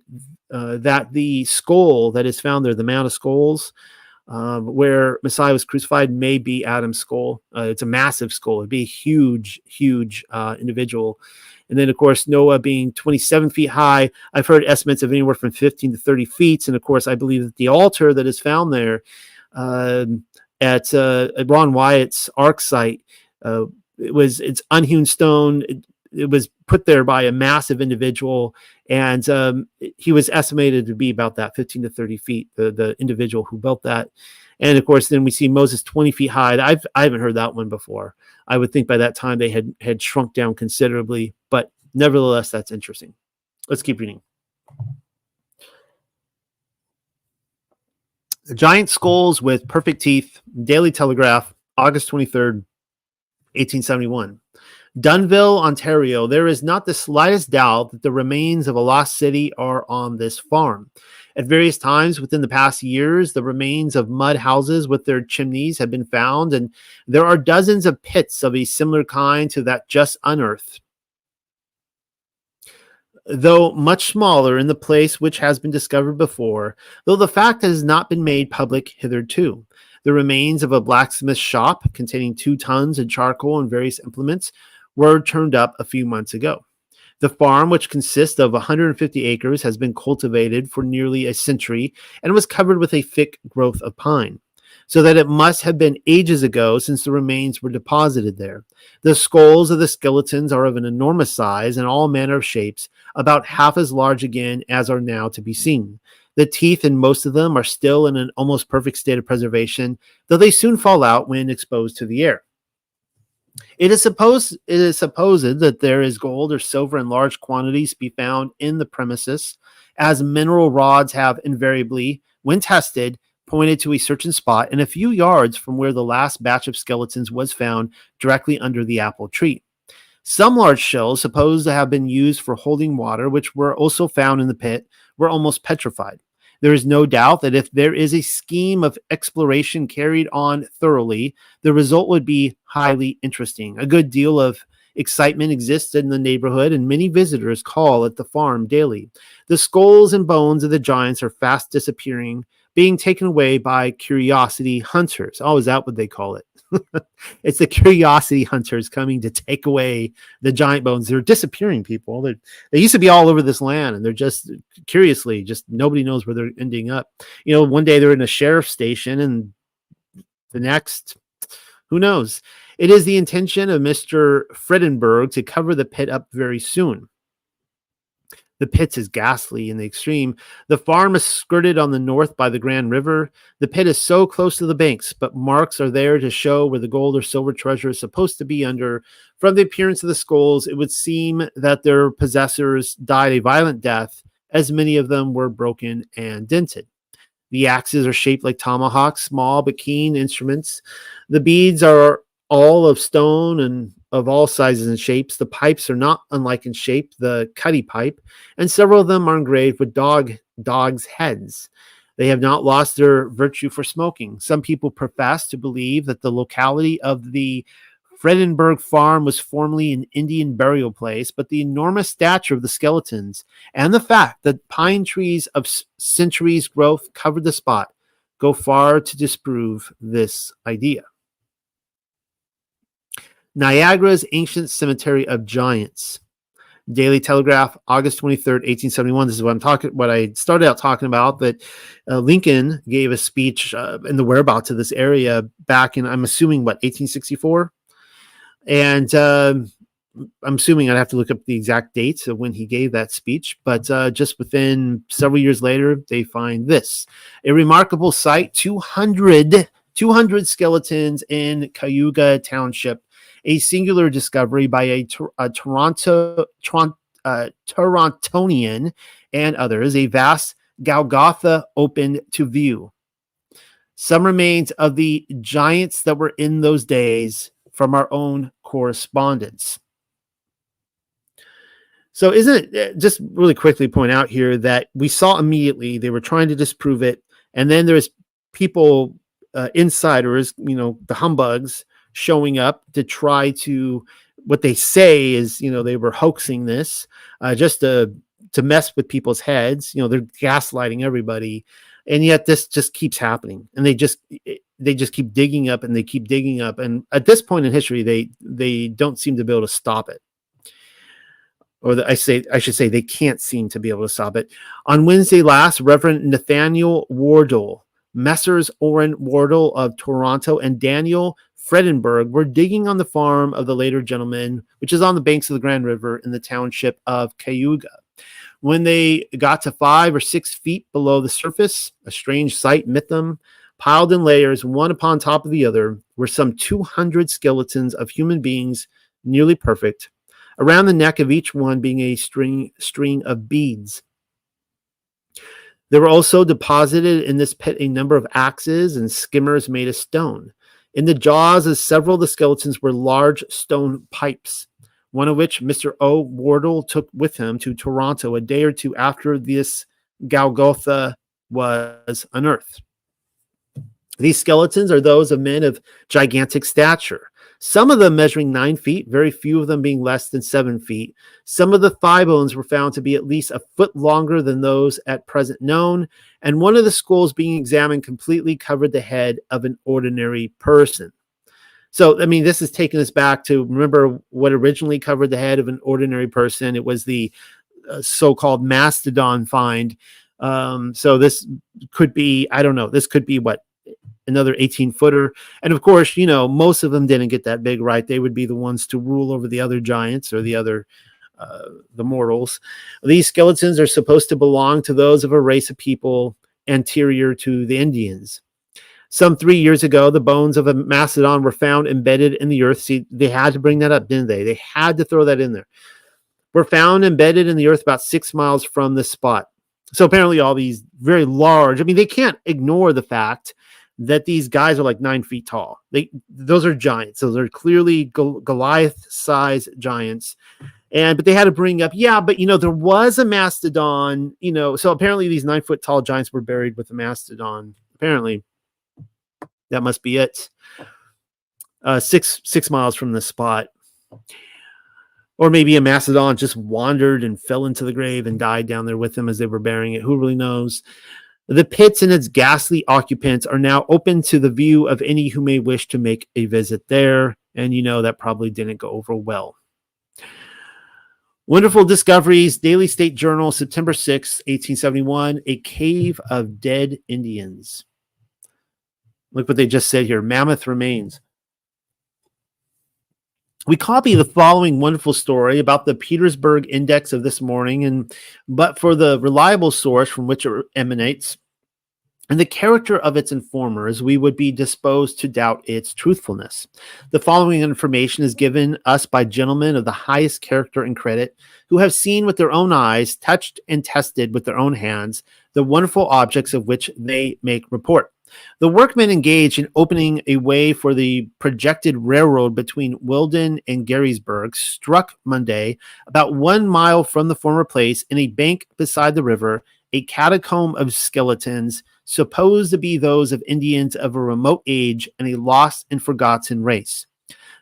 that the skull that is found there, the Mount of Skulls, where Messiah was crucified, may be Adam's skull. It's a massive skull. It'd be a huge, huge individual. And then, of course, Noah being 27 feet high. I've heard estimates of anywhere from 15 to 30 feet. And, of course, I believe that the altar that is found there at Ron Wyatt's Ark site, it's unhewn stone. It was put there by a massive individual, and he was estimated to be about that 15 to 30 feet, the individual who built that. And of course, then we see Moses 20 feet high. I haven't heard that one before. I would think by that time they had shrunk down considerably, but nevertheless, that's interesting. Let's keep reading. The giant skulls with perfect teeth, Daily Telegraph, August 23rd, 1871. Dunnville, Ontario. There is not the slightest doubt that the remains of a lost city are on this farm. At various times within the past years, the remains of mud houses with their chimneys have been found, and there are dozens of pits of a similar kind to that just unearthed, though much smaller in the place which has been discovered before, though the fact has not been made public hitherto. The remains of a blacksmith shop containing 2 tons of charcoal and various implements were turned up a few months ago. The farm, which consists of 150 acres, has been cultivated for nearly a century and was covered with a thick growth of pine, so that it must have been ages ago since the remains were deposited there. The skulls of the skeletons are of an enormous size and all manner of shapes, about half as large again as are now to be seen. The teeth in most of them are still in an almost perfect state of preservation, though they soon fall out when exposed to the air. It is supposed that there is gold or silver in large quantities to be found in the premises, as mineral rods have invariably, when tested, pointed to a certain spot and a few yards from where the last batch of skeletons was found, directly under the apple tree. Some large shells, supposed to have been used for holding water, which were also found in the pit, were almost petrified. There is no doubt that if there is a scheme of exploration carried on thoroughly, the result would be highly interesting. A good deal of excitement exists in the neighborhood, and many visitors call at the farm daily. The skulls and bones of the giants are fast disappearing, being taken away by curiosity hunters. Oh, is that what they call it? It's the curiosity hunters coming to take away the giant bones. They're disappearing, people. They used to be all over this land, and they're just curiously, just nobody knows where they're ending up. One day they're in a sheriff's station, and the next, who knows? It is the intention of Mr. Fredenberg to cover the pit up very soon. The pit is ghastly in the extreme. The farm is skirted on the north by the Grand River. The pit is so close to the banks, but marks are there to show where the gold or silver treasure is supposed to be under. From the appearance of the skulls, it would seem that their possessors died a violent death, as many of them were broken and dented. The axes are shaped like tomahawks, small but keen instruments. The beads are all of stone and of all sizes and shapes. The pipes are not unlike in shape the cuddy pipe, and several of them are engraved with dogs' heads. They have not lost their virtue for smoking. Some people profess to believe that the locality of the Fredenberg farm was formerly an Indian burial place, but the enormous stature of the skeletons and the fact that pine trees of centuries' growth covered the spot go far to disprove this idea. Niagara's Ancient Cemetery of Giants. Daily Telegraph, August 23rd, 1871. This is what I started out talking about, that Lincoln gave a speech in the whereabouts of this area back in, I'm assuming, 1864? And I'm assuming I'd have to look up the exact dates of when he gave that speech, but just within several years later, they find this: a remarkable sight, 200 skeletons in Cayuga Township, a singular discovery by a Torontonian and others, a vast Golgotha opened to view. Some remains of the giants that were in those days from our own correspondence. So isn't it, just really quickly point out here that we saw immediately they were trying to disprove it. And then there's people, insiders, the humbugs showing up to try to, what they say is, they were hoaxing this just to mess with people's heads. They're gaslighting everybody. And yet this just keeps happening. And they just keep digging up and they keep digging up. And at this point in history, they don't seem to be able to stop it. I should say they can't seem to be able to stop it. On Wednesday last, Reverend Nathaniel Wardle, Messrs. Orrin Wardle of Toronto and Daniel Fredenberg were digging on the farm of the later gentleman, which is on the banks of the Grand River in the township of Cayuga. When they got to 5 or 6 feet below the surface, a strange sight met them. Piled in layers, one upon top of the other, were some 200 skeletons of human beings, nearly perfect, around the neck of each one being a string of beads. There were also deposited in this pit a number of axes and skimmers made of stone. In the jaws of several of the skeletons were large stone pipes, one of which Mr. O. Wardle took with him to Toronto a day or two after this Golgotha was unearthed. These skeletons are those of men of gigantic stature, some of them measuring 9 feet, very few of them being less than 7 feet. Some of the thigh bones were found to be at least a foot longer than those at present known, and one of the skulls being examined completely covered the head of an ordinary person. So, I mean, this is taking us back to, remember what originally covered the head of an ordinary person? It was the so-called mastodon find. So this could be, I don't know, this could be what? Another 18-footer. And of course, most of them didn't get that big, right? They would be the ones to rule over the other giants or the mortals. These skeletons are supposed to belong to those of a race of people anterior to the Indians. Some 3 years ago, the bones of a mastodon were found embedded in the earth. See, they had to bring that up, didn't they? They had to throw that in there. Were found embedded in the earth about 6 miles from the spot. So apparently all these very large, they can't ignore the fact that these guys are like 9 feet tall. Those are giants. Those are clearly Goliath-sized giants. But they had to bring up, but there was a mastodon, so apparently these 9 foot tall giants were buried with a mastodon. Apparently, that must be it. 6 miles from the spot. Or maybe a mastodon just wandered and fell into the grave and died down there with them as they were burying it. Who really knows? The pits and its ghastly occupants are now open to the view of any who may wish to make a visit there. And that probably didn't go over well. Wonderful Discoveries, Daily State Journal, September 6, 1871, a cave of dead Indians. Look what they just said here, mammoth remains. We copy the following wonderful story about the Petersburg Index of this morning, but for the reliable source from which it emanates and the character of its informers, we would be disposed to doubt its truthfulness. The following information is given us by gentlemen of the highest character and credit who have seen with their own eyes, touched and tested with their own hands, the wonderful objects of which they make report. The workmen engaged in opening a way for the projected railroad between Wilden and Gettysburg struck Monday, about 1 mile from the former place, in a bank beside the river, a catacomb of skeletons, supposed to be those of Indians of a remote age and a lost and forgotten race.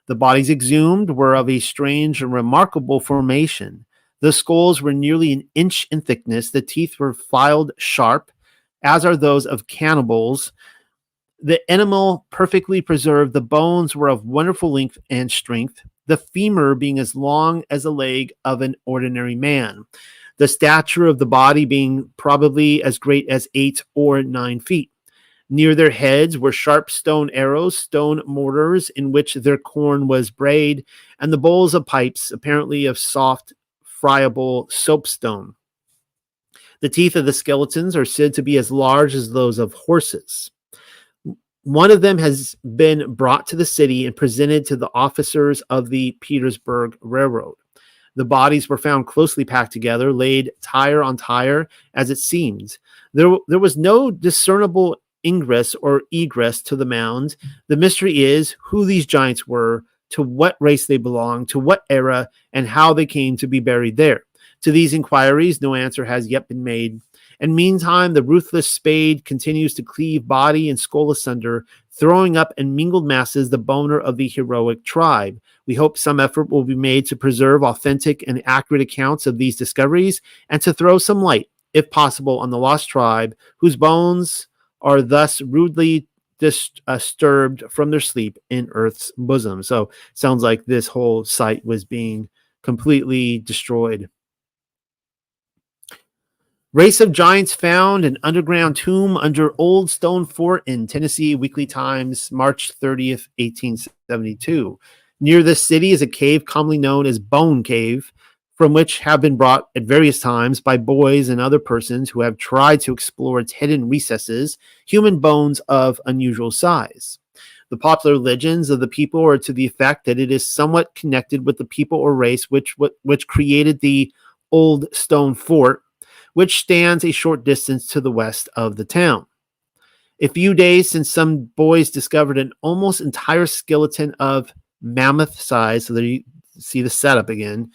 The bodies exhumed were of a strange and remarkable formation. The skulls were nearly an inch in thickness. The teeth were filed sharp, as are those of cannibals. The enamel perfectly preserved. The bones were of wonderful length and strength, the femur being as long as the leg of an ordinary man, the stature of the body being probably as great as 8 or 9 feet. Near their heads were sharp stone arrows, stone mortars in which their corn was brayed, and the bowls of pipes, apparently of soft, friable soapstone. The teeth of the skeletons are said to be as large as those of horses. One of them has been brought to the city and presented to the officers of the Petersburg Railroad. The bodies were found closely packed together, laid tire on tire, as it seemed. There was no discernible ingress or egress to the mound. The mystery is who these giants were, to what race they belonged, to what era, and how they came to be buried there. To these inquiries, no answer has yet been made. And meantime, the ruthless spade continues to cleave body and skull asunder, throwing up in mingled masses the boner of the heroic tribe. We hope some effort will be made to preserve authentic and accurate accounts of these discoveries and to throw some light, if possible, on the lost tribe, whose bones are thus rudely disturbed from their sleep in Earth's bosom. So sounds like this whole site was being completely destroyed. Race of giants found an underground tomb under Old Stone Fort in Tennessee. Weekly Times, March 30th, 1872. Near this city is a cave commonly known as Bone Cave, from which have been brought at various times by boys and other persons who have tried to explore its hidden recesses, human bones of unusual size. The popular legends of the people are to the effect that it is somewhat connected with the people or race which created the Old Stone Fort, which stands a short distance to the west of the town. A few days since some boys discovered an almost entire skeleton of mammoth size, so there you see the setup again.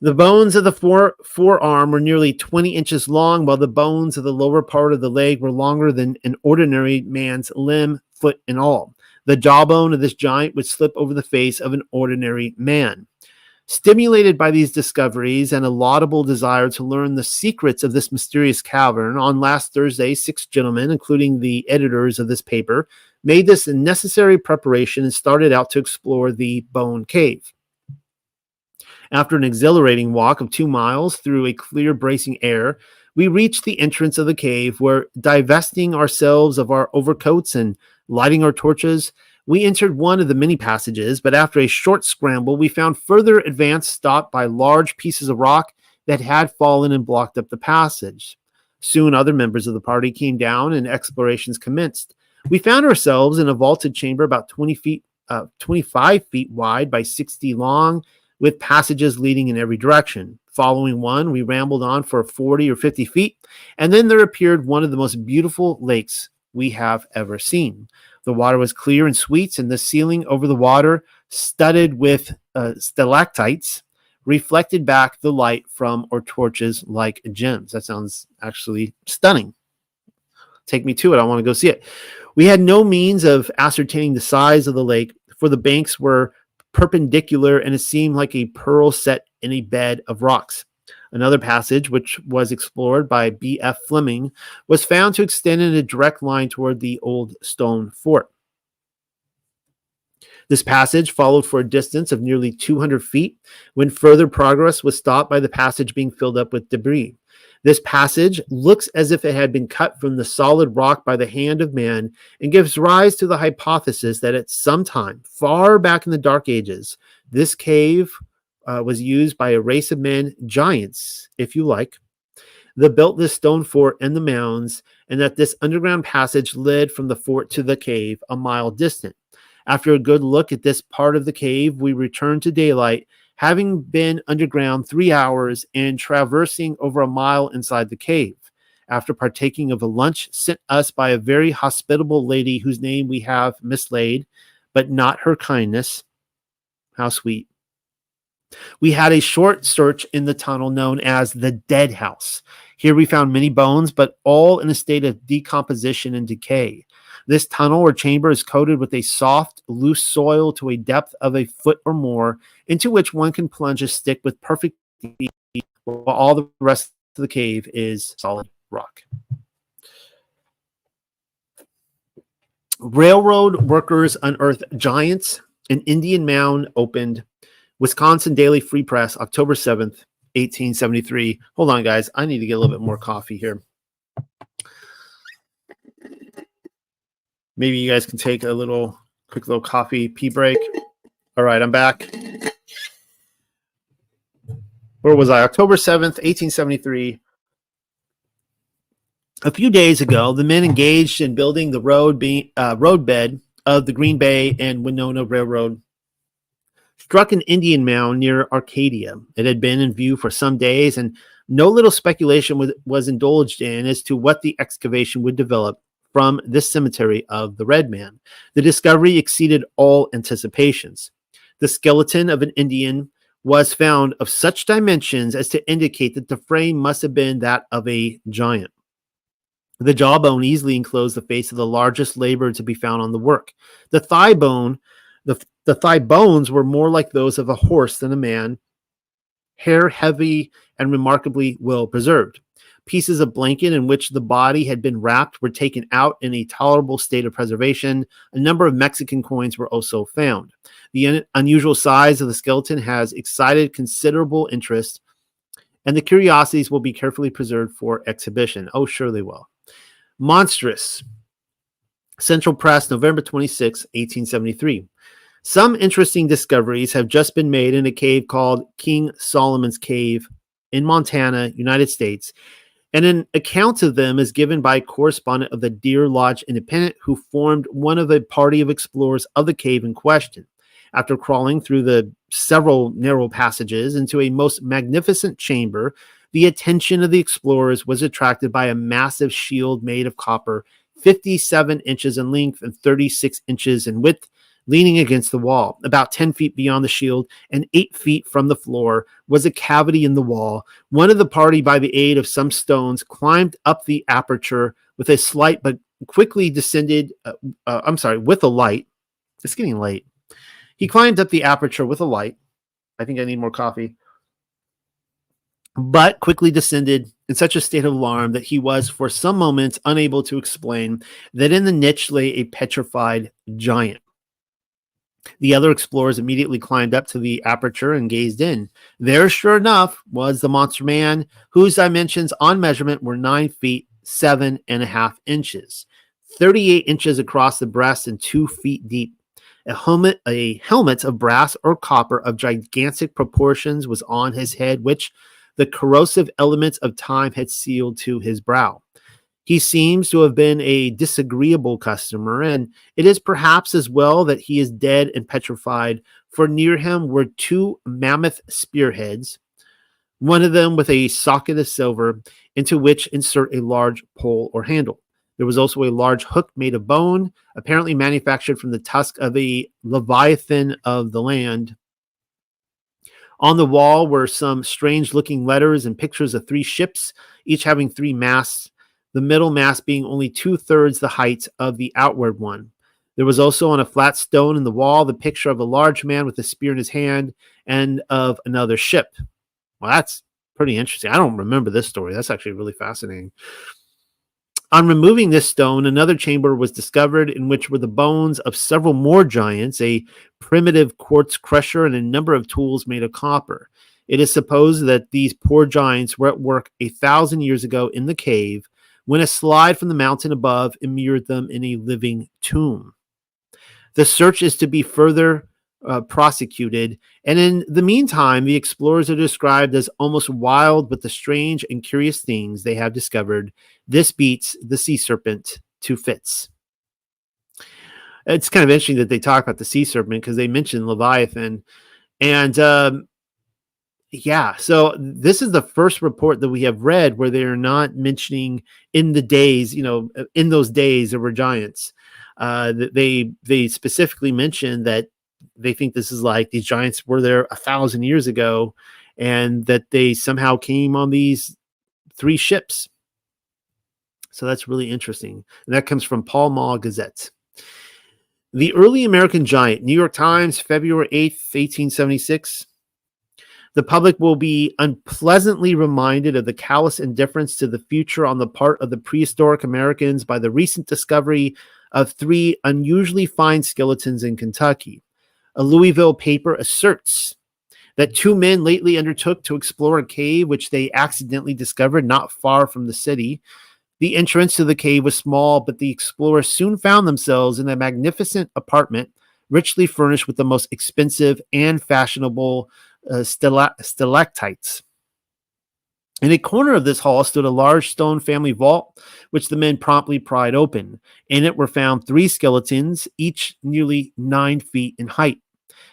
The bones of the forearm were nearly 20 inches long, while the bones of the lower part of the leg were longer than an ordinary man's limb, foot, and all. The jawbone of this giant would slip over the face of an ordinary man. Stimulated by these discoveries and a laudable desire to learn the secrets of this mysterious cavern, on last Thursday, 6 gentlemen, including the editors of this paper, made this necessary preparation and started out to explore the Bone Cave. After an exhilarating walk of 2 miles through a clear, bracing air, we reached the entrance of the cave where, divesting ourselves of our overcoats and lighting our torches, we entered one of the many passages, but after a short scramble, we found further advance stopped by large pieces of rock that had fallen and blocked up the passage. Soon other members of the party came down and explorations commenced. We found ourselves in a vaulted chamber about 25 feet wide by 60 long, with passages leading in every direction. Following one, we rambled on for 40 or 50 feet, and then there appeared one of the most beautiful lakes we have ever seen. The water was clear and sweet, and the ceiling over the water, studded with stalactites, reflected back the light from our torches like gems. That sounds actually stunning. Take me to it. I want to go see it. We had no means of ascertaining the size of the lake, for the banks were perpendicular and it seemed like a pearl set in a bed of rocks. Another passage, which was explored by B.F. Fleming, was found to extend in a direct line toward the Old Stone Fort. This passage followed for a distance of nearly 200 feet when further progress was stopped by the passage being filled up with debris. This passage looks as if it had been cut from the solid rock by the hand of man and gives rise to the hypothesis that at some time, far back in the Dark Ages, this cave was used by a race of men, giants, if you like, that built this stone fort and the mounds, and that this underground passage led from the fort to the cave a mile distant. After a good look at this part of the cave, we returned to daylight, having been underground 3 hours and traversing over a mile inside the cave. After partaking of a lunch sent us by a very hospitable lady whose name we have mislaid, but not her kindness. How sweet. We had a short search in the tunnel known as the Dead House. Here we found many bones, but all in a state of decomposition and decay. This tunnel or chamber is coated with a soft, loose soil to a depth of a foot or more, into which one can plunge a stick with perfect ease, while all the rest of the cave is solid rock. Railroad workers unearthed giants. An Indian mound opened. Wisconsin Daily Free Press, October 7th, 1873. Hold on, guys. I need to get a little bit more coffee here. Maybe you guys can take a quick little coffee pee break. All right, I'm back. Where was I? October 7th, 1873. A few days ago, the men engaged in building the roadbed of the Green Bay and Winona Railroad struck an Indian mound near Arcadia. It had been in view for some days, and no little speculation was indulged in as to what the excavation would develop from this cemetery of the Red Man. The discovery exceeded all anticipations. The skeleton of an Indian was found of such dimensions as to indicate that the frame must have been that of a giant. The jawbone easily enclosed the face of the largest laborer to be found on the work. The thigh bones were more like those of a horse than a man, hair heavy and remarkably well preserved. Pieces of blanket in which the body had been wrapped were taken out in a tolerable state of preservation. A number of Mexican coins were also found. The unusual size of the skeleton has excited considerable interest, and the curiosities will be carefully preserved for exhibition. Oh, sure they will. Monstrous. Central Press, November 26, 1873. Some interesting discoveries have just been made in a cave called King Solomon's Cave in Montana, United States, and an account of them is given by a correspondent of the Deer Lodge Independent who formed one of a party of explorers of the cave in question. After crawling through the several narrow passages into a most magnificent chamber, the attention of the explorers was attracted by a massive shield made of copper, 57 inches in length and 36 inches in width, leaning against the wall. About 10 feet beyond the shield and 8 feet from the floor was a cavity in the wall. One of the party, by the aid of some stones, climbed up the aperture with a slight but quickly descended, with a light. It's getting late. He climbed up the aperture with a light. I think I need more coffee. But quickly descended in such a state of alarm that he was for some moments unable to explain that in the niche lay a petrified giant. The other explorers immediately climbed up to the aperture and gazed in. There, sure enough, was the monster man, whose dimensions on measurement were 9 feet, 7.5 inches, 38 inches across the breast and 2 feet deep. A helmet of brass or copper of gigantic proportions was on his head, which the corrosive elements of time had sealed to his brow. He seems to have been a disagreeable customer, and it is perhaps as well that he is dead and petrified, for near him were 2 mammoth spearheads, one of them with a socket of silver, into which insert a large pole or handle. There was also a large hook made of bone, apparently manufactured from the tusk of a leviathan of the land. On the wall were some strange-looking letters and pictures of 3 ships, each having 3 masts, the middle mast being only 2/3 the height of the outward one. There was also on a flat stone in the wall the picture of a large man with a spear in his hand and of another ship. Well, that's pretty interesting. I don't remember this story. That's actually really fascinating. On removing this stone, another chamber was discovered in which were the bones of several more giants, a primitive quartz crusher, and a number of tools made of copper. It is supposed that these poor giants were at work 1,000 years ago in the cave, when a slide from the mountain above immured them in a living tomb. The search is to be further prosecuted, and in the meantime, the explorers are described as almost wild with the strange and curious things they have discovered. This beats the sea serpent to fits. It's kind of interesting that they talk about the sea serpent because they mention Leviathan. And so this is the first report that we have read where they're not mentioning in the days, in those days there were giants. They specifically mention that they think this is like these giants were there 1,000 years ago and that they somehow came on these 3 ships. So that's really interesting. And that comes from Pall Mall Gazette. The Early American Giant, New York Times, February 8th, 1876. The public will be unpleasantly reminded of the callous indifference to the future on the part of the prehistoric Americans by the recent discovery of 3 unusually fine skeletons in Kentucky. A Louisville paper asserts that 2 men lately undertook to explore a cave which they accidentally discovered not far from the city. The entrance to the cave was small, but the explorers soon found themselves in a magnificent apartment, richly furnished with the most expensive and fashionable stalactites. In a corner of this hall stood a large stone family vault, which the men promptly pried open. In it were found 3 skeletons, each nearly 9 feet in height.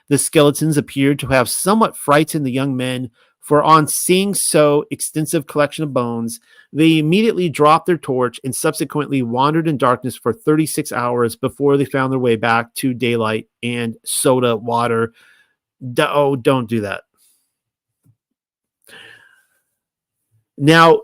The skeletons appeared to have somewhat frightened the young men, for on seeing so extensive collection of bones, they immediately dropped their torch and subsequently wandered in darkness for 36 hours before they found their way back to daylight and soda water. Oh, don't do that. Now,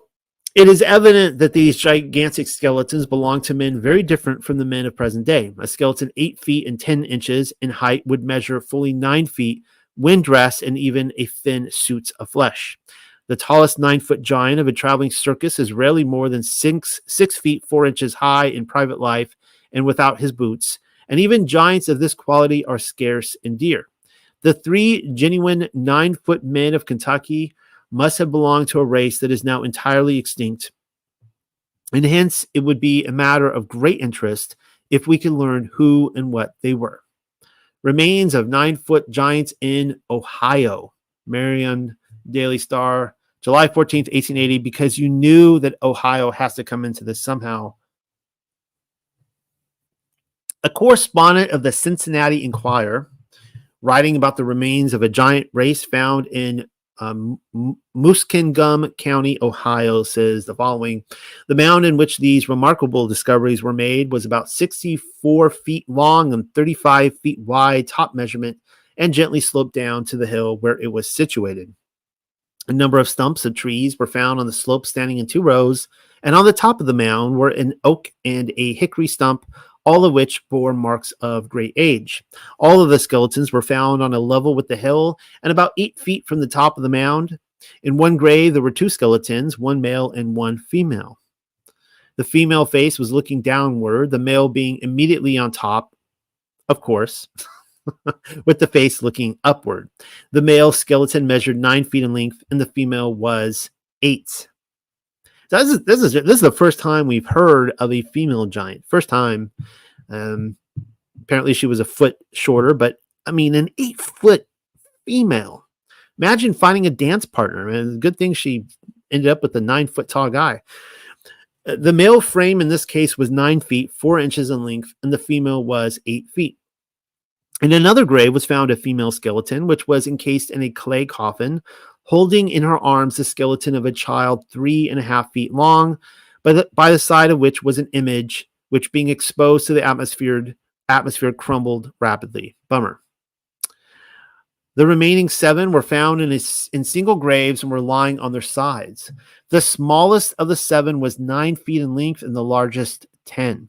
it is evident that these gigantic skeletons belong to men very different from the men of present day. A skeleton 8 feet and 10 inches in height would measure fully 9 feet when dressed in even a thin suit of flesh. The tallest 9-foot giant of a traveling circus is rarely more than 6 feet 4 inches high in private life and without his boots, and even giants of this quality are scarce and dear. The 3 genuine 9-foot men of Kentucky must have belonged to a race that is now entirely extinct, and hence it would be a matter of great interest if we could learn who and what they were. Remains of 9-foot giants in Ohio. Marion Daily Star, July 14th, 1880, because you knew that Ohio has to come into this somehow. A correspondent of the Cincinnati Enquirer, writing about the remains of a giant race found in Muskingum County, Ohio, says the following: the mound in which these remarkable discoveries were made was about 64 feet long and 35 feet wide top measurement, and gently sloped down to the hill where it was situated. A number of stumps of trees were found on the slope standing in 2 rows, and on the top of the mound were an oak and a hickory stump, all of which bore marks of great age. All of the skeletons were found on a level with the hill and about 8 feet from the top of the mound. In one grave, there were 2 skeletons, one male and one female. The female face was looking downward, the male being immediately on top, of course, with the face looking upward. The male skeleton measured 9 feet in length, and the female was 8. So this is the first time we've heard of a female giant. First time. Apparently she was a foot shorter, but I mean, an 8-foot female. Imagine finding a dance partner. And good thing she ended up with a 9-foot tall guy. The male frame in this case was 9 feet 4 inches in length, and the female was 8 feet. In another grave was found a female skeleton, which was encased in a clay coffin, holding in her arms the skeleton of a child 3.5 feet long, by the side of which was an image which, being exposed to the atmosphere crumbled rapidly. Bummer. The remaining 7 were found in single graves and were lying on their sides. The smallest of the 7 was 9 feet in length, and the largest 10.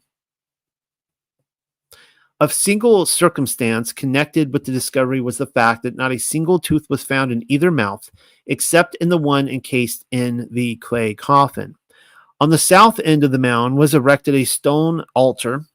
Of single circumstance connected with the discovery was the fact that not a single tooth was found in either mouth, except in the one encased in the clay coffin. On the south end of the mound was erected a stone altar,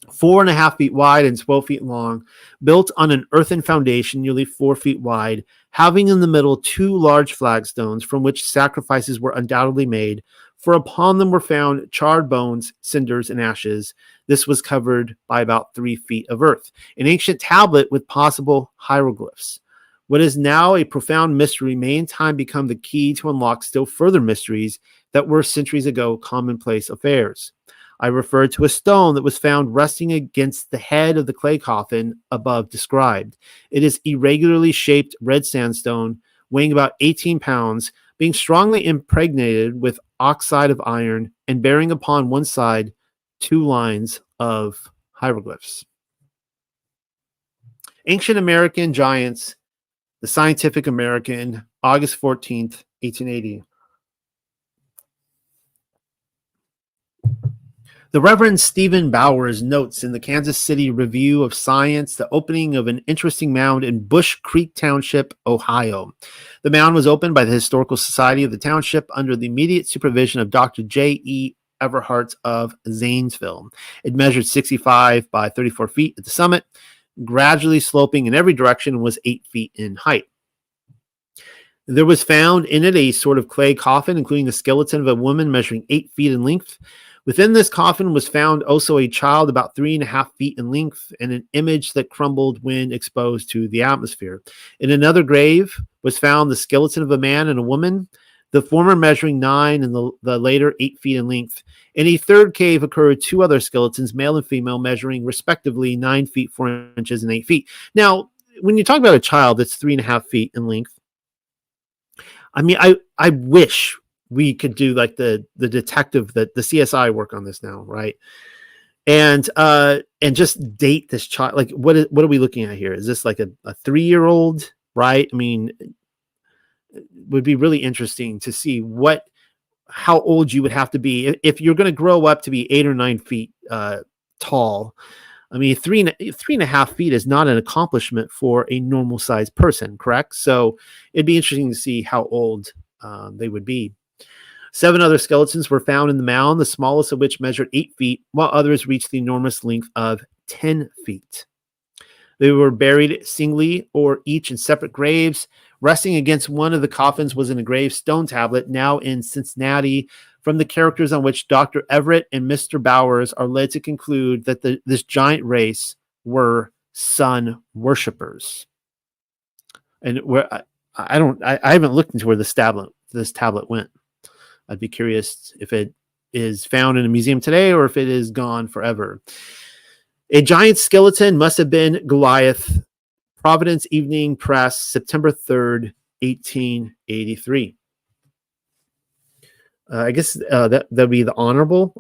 4.5 feet wide and 12 feet long, built on an earthen foundation nearly 4 feet wide, having in the middle 2 large flagstones from which sacrifices were undoubtedly made, for upon them were found charred bones, cinders, and ashes. This was covered by about 3 feet of earth. An ancient tablet with possible hieroglyphs. What is now a profound mystery may in time become the key to unlock still further mysteries that were centuries ago commonplace affairs. I refer to a stone that was found resting against the head of the clay coffin above described. It is irregularly shaped red sandstone, weighing about 18 pounds, being strongly impregnated with oxide of iron, and bearing upon one side 2 lines of hieroglyphs. Ancient American Giants, the Scientific American, August 14th, 1880. The Reverend Stephen Bowers notes in the Kansas City Review of Science the opening of an interesting mound in Bush Creek Township, Ohio. The mound was opened by the Historical Society of the township under the immediate supervision of Dr. J.E. Everhart of Zanesville. It measured 65 by 34 feet at the summit, gradually sloping in every direction, and was 8 feet in height. There was found in it a sort of clay coffin, including the skeleton of a woman measuring 8 feet in length. Within this coffin was found also a child about 3.5 feet in length and an image that crumbled when exposed to the atmosphere. In another grave was found the skeleton of a man and a woman, the former measuring 9 and the later 8 feet in length. In a third cave occurred 2 other skeletons, male and female, measuring respectively 9 feet, 4 inches, and 8 feet. Now, when you talk about a child that's 3.5 feet in length, I mean, I wish we could do like the detective, the CSI work on this now, right? And just date this child. Like, what are we looking at here? Is this like a 3-year-old, right? I mean, it would be really interesting to see how old you would have to be if you're going to grow up to be 8 or 9 feet tall. I mean, 3.5 feet is not an accomplishment for a normal sized person, correct? So it'd be interesting to see how old they would be. 7 other skeletons were found in the mound, the smallest of which measured 8 feet, while others reached the enormous length of 10 feet. They were buried singly or each in separate graves. Resting against one of the coffins was an engraved stone tablet, now in Cincinnati, from the characters on which Dr. Everett and Mr. Bowers are led to conclude that this giant race were sun worshippers. And I haven't looked into where this tablet went. I'd be curious if it is found in a museum today or if it is gone forever. A giant skeleton must have been Goliath. Providence Evening Press, September 3rd, 1883. I guess that'd be the Honorable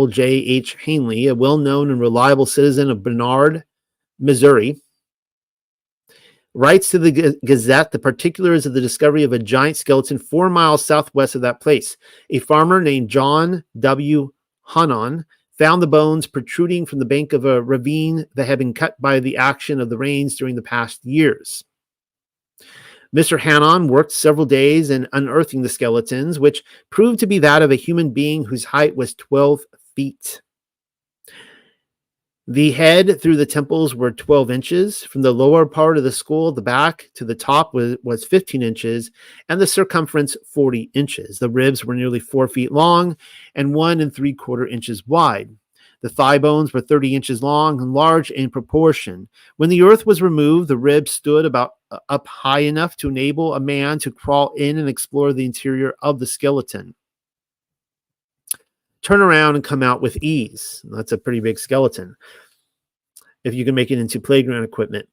J.H. Hanley, a well-known and reliable citizen of Bernard, Missouri, writes to the Gazette the particulars of the discovery of a giant skeleton 4 miles southwest of that place. A farmer named John W. Hannon found the bones protruding from the bank of a ravine that had been cut by the action of the rains during the past years. Mr. Hannon worked several days in unearthing the skeletons, which proved to be that of a human being whose height was 12 feet. The head through the temples were 12 inches. From the lower part of the skull, the back to the top was 15 inches, and the circumference 40 inches. The ribs were nearly 4 feet long and 1 3/4 inches wide. The thigh bones were 30 inches long and large in proportion. When the earth was removed, the ribs stood about up high enough to enable a man to crawl in and explore the interior of the skeleton. Turn around and come out with ease. That's a pretty big skeleton, if you can make it into playground equipment.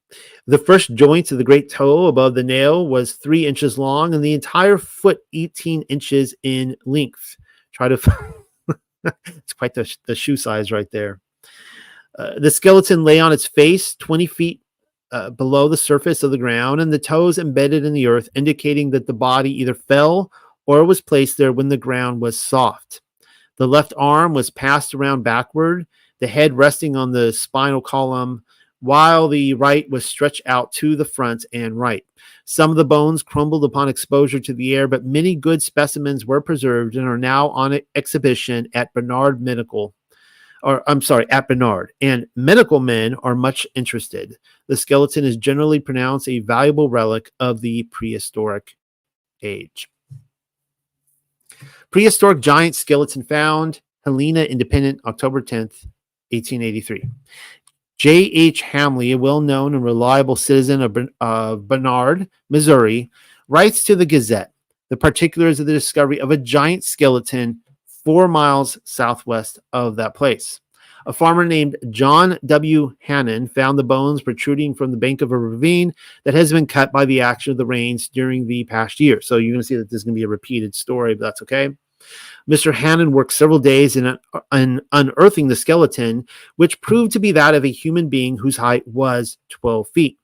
The first joint of the great toe above the nail was 3 inches long and the entire foot 18 inches in length. Try to... It's quite the shoe size right there. The skeleton lay on its face 20 feet below the surface of the ground, and the toes embedded in the earth, indicating that the body either fell or was placed there when the ground was soft. The left arm was passed around backward, the head resting on the spinal column, while the right was stretched out to the front and right. Some of the bones crumbled upon exposure to the air, but many good specimens were preserved and are now on exhibition at Bernard, and medical men are much interested. The skeleton is generally pronounced a valuable relic of the prehistoric age. Prehistoric giant skeleton found, Helena, Independent, October 10th, 1883. J.H. Hamley, a well-known and reliable citizen of Bernard, Missouri, writes to the Gazette the particulars of the discovery of a giant skeleton 4 miles southwest of that place. A farmer named John W. Hannon found the bones protruding from the bank of a ravine that has been cut by the action of the rains during the past year. So you're going to see that this is going to be a repeated story, but that's okay. Mr. Hannon worked several days in unearthing the skeleton, which proved to be that of a human being whose height was 12 feet.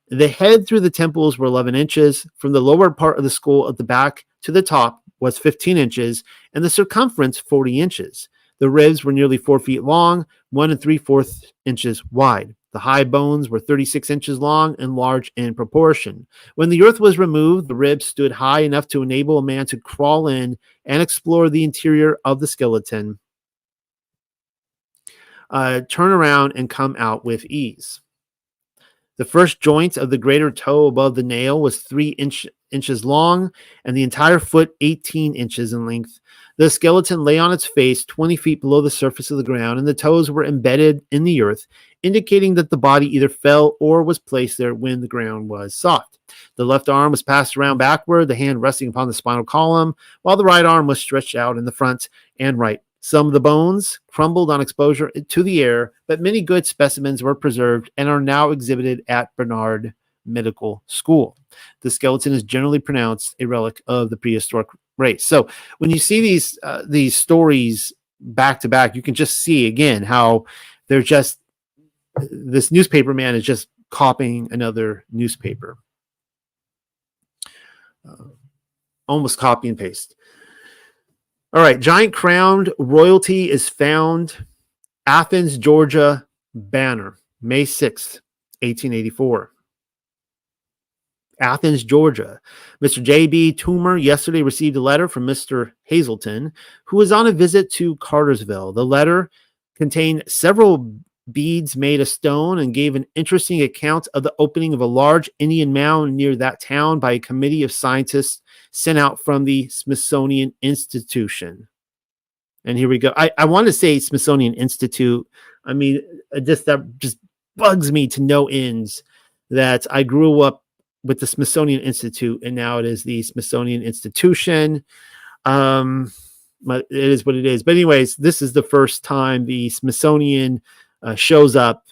The head through the temples were 11 inches. From the lower part of the skull at the back to the top was 15 inches, and the circumference 40 inches. The ribs were nearly 4 feet long, 1 3/4 inches wide. The high bones were 36 inches long and large in proportion. When the earth was removed, the ribs stood high enough to enable a man to crawl in and explore the interior of the skeleton, turn around and come out with ease. The first joint of the greater toe above the nail was 3 inches long, and the entire foot 18 inches in length. The skeleton lay on its face 20 feet below the surface of the ground, and the toes were embedded in the earth, indicating that the body either fell or was placed there when the ground was soft. The left arm was passed around backward, the hand resting upon the spinal column, while the right arm was stretched out in the front and right. Some of the bones crumbled on exposure to the air, but many good specimens were preserved and are now exhibited at Bernard Medical School. The skeleton is generally pronounced a relic of the prehistoric race. So when you see these stories back to back, you can just see again how they're just, this newspaper man is just copying another newspaper. Almost copy and paste. All right, giant crowned royalty is found. Athens, Georgia, banner, May 6th, 1884. Athens, Georgia. Mr. J.B. Toomer yesterday received a letter from Mr. Hazelton, who was on a visit to Cartersville. The letter contained several beads made of stone and gave an interesting account of the opening of a large Indian mound near that town by a committee of scientists sent out from the Smithsonian Institution. And here we go. I want to say Smithsonian Institute. I mean, that just bugs me to no ends that I grew up with the Smithsonian Institute and now it is the Smithsonian Institution. But it is what it is. But anyways, this is the first time the Smithsonian shows up,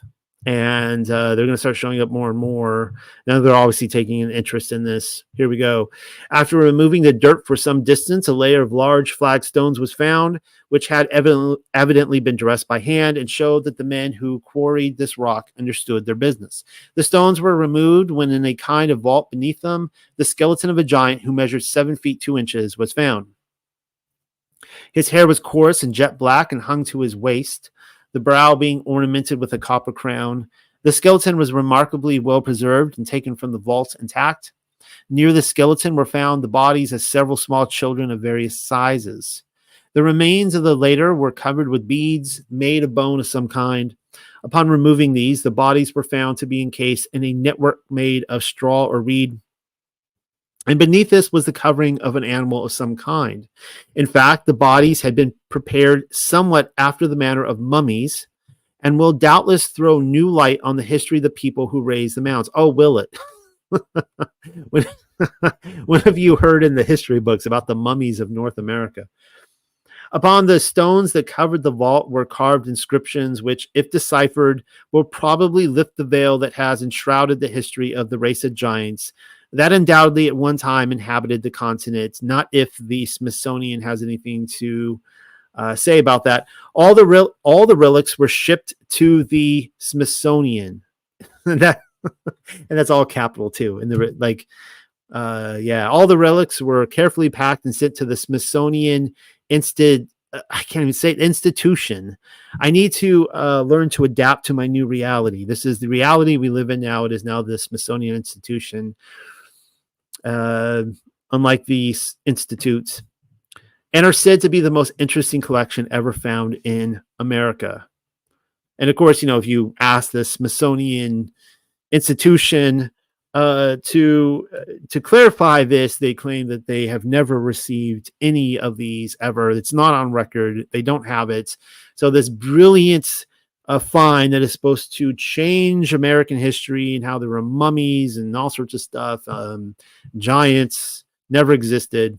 and they're going to start showing up more and more. Now they're obviously taking an interest in this. Here we go. After removing the dirt for some distance, a layer of large flagstones was found, which had evidently been dressed by hand and showed that the men who quarried this rock understood their business. The stones were removed when in a kind of vault beneath them, the skeleton of a giant who measured 7 feet 2 inches was found. His hair was coarse and jet black and hung to his waist, the brow being ornamented with a copper crown. The skeleton was remarkably well preserved and taken from the vault intact. Near the skeleton were found the bodies of several small children of various sizes. The remains of the later were covered with beads made of bone of some kind. Upon removing these, the bodies were found to be encased in a network made of straw or reed, and beneath this was the covering of an animal of some kind. In fact, the bodies had been prepared somewhat after the manner of mummies and will doubtless throw new light on the history of the people who raised the mounds. Oh, will it? When have you heard in the history books about the mummies of North America? Upon the stones that covered the vault were carved inscriptions which, if deciphered, will probably lift the veil that has enshrouded the history of the race of giants that undoubtedly at one time inhabited the continent. Not if the Smithsonian has anything to say about that. All the relics were shipped to the Smithsonian. And that's all capital too. And all the relics were carefully packed and sent to the Smithsonian I can't even say it, institution. I need to learn to adapt to my new reality. This is the reality we live in now. It is now the Smithsonian Institution. Unlike these institutes, and are said to be the most interesting collection ever found in America. And of course, if you ask the Smithsonian Institution to clarify this, they claim that they have never received any of these ever. It's not on record. They don't have it. So this brilliant find that is supposed to change American history and how there were mummies and all sorts of stuff, giants, never existed.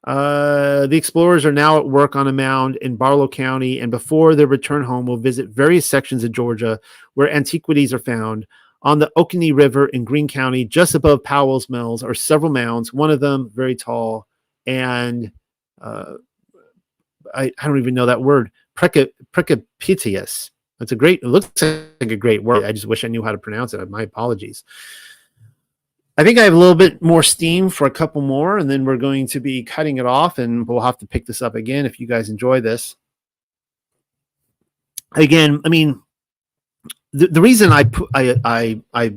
The explorers are now at work on a mound in Barlow County, and before their return home will visit various sections of Georgia where antiquities are found. On the Oconee River in Greene County, just above Powell's Mills, are several mounds, one of them very tall, and I don't even know that word, precipitous. It looks like a great word. I just wish I knew how to pronounce it. My apologies. I think I have a little bit more steam for a couple more, and then we're going to be cutting it off, and we'll have to pick this up again if you guys enjoy this. Again, I mean, the reason I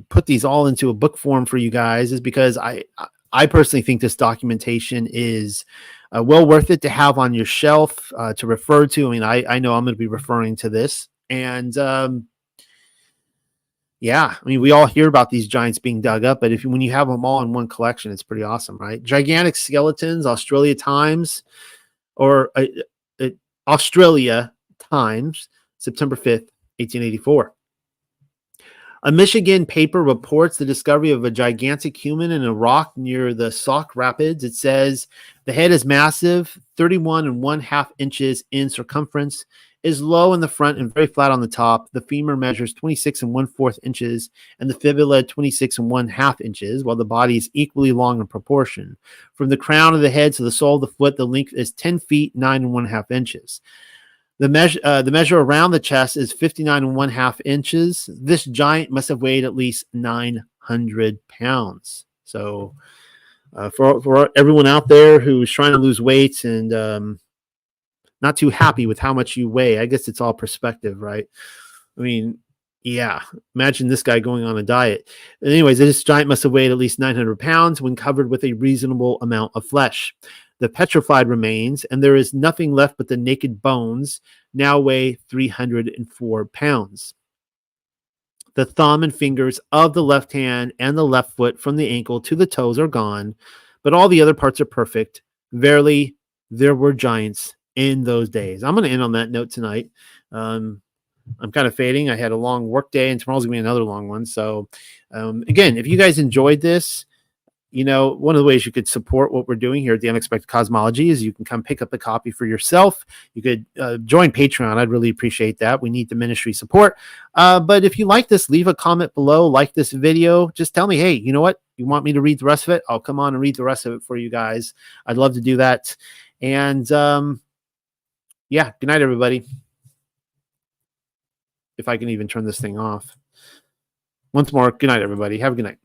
put these all into a book form for you guys is because I personally think this documentation is well worth it to have on your shelf to refer to. I mean, I know I'm going to be referring to this, and Yeah, I mean, we all hear about these giants being dug up, but when you have them all in one collection, it's pretty awesome, right? Gigantic skeletons, Australia Times, or uh, Australia Times, September 5th, 1884. A Michigan paper reports the discovery of a gigantic human in a rock near the Sauk Rapids. It says the head is massive, 31 and 1/2 inches in circumference, is low in the front and very flat on the top. The femur measures 26 and 1/4 inches, and the fibula 26 and 1/2 inches, while the body is equally long in proportion. From the crown of the head to the sole of the foot, the length is 10 feet, 9 and 1/2 inches. The measure around the chest is 59 and 1/2 inches. This giant must have weighed at least 900 pounds. So, for everyone out there who's trying to lose weight and not too happy with how much you weigh, I guess it's all perspective, right? I mean, yeah, imagine this guy going on a diet. Anyways, this giant must have weighed at least 900 pounds when covered with a reasonable amount of flesh. The petrified remains, and there is nothing left but the naked bones, now weigh 304 pounds. The thumb and fingers of the left hand and the left foot from the ankle to the toes are gone, but all the other parts are perfect. Verily, there were giants in those days. I'm going to end on that note tonight. I'm kind of fading. I had a long work day, and tomorrow's going to be another long one. So, again, if you guys enjoyed this, one of the ways you could support what we're doing here at the Unexpected Cosmology is you can come pick up a copy for yourself. You could join Patreon. I'd really appreciate that. We need the ministry support. But if you like this, leave a comment below, like this video. Just tell me, hey, you know what? You want me to read the rest of it? I'll come on and read the rest of it for you guys. I'd love to do that. And yeah, good night, everybody. If I can even turn this thing off. Once more, good night, everybody. Have a good night.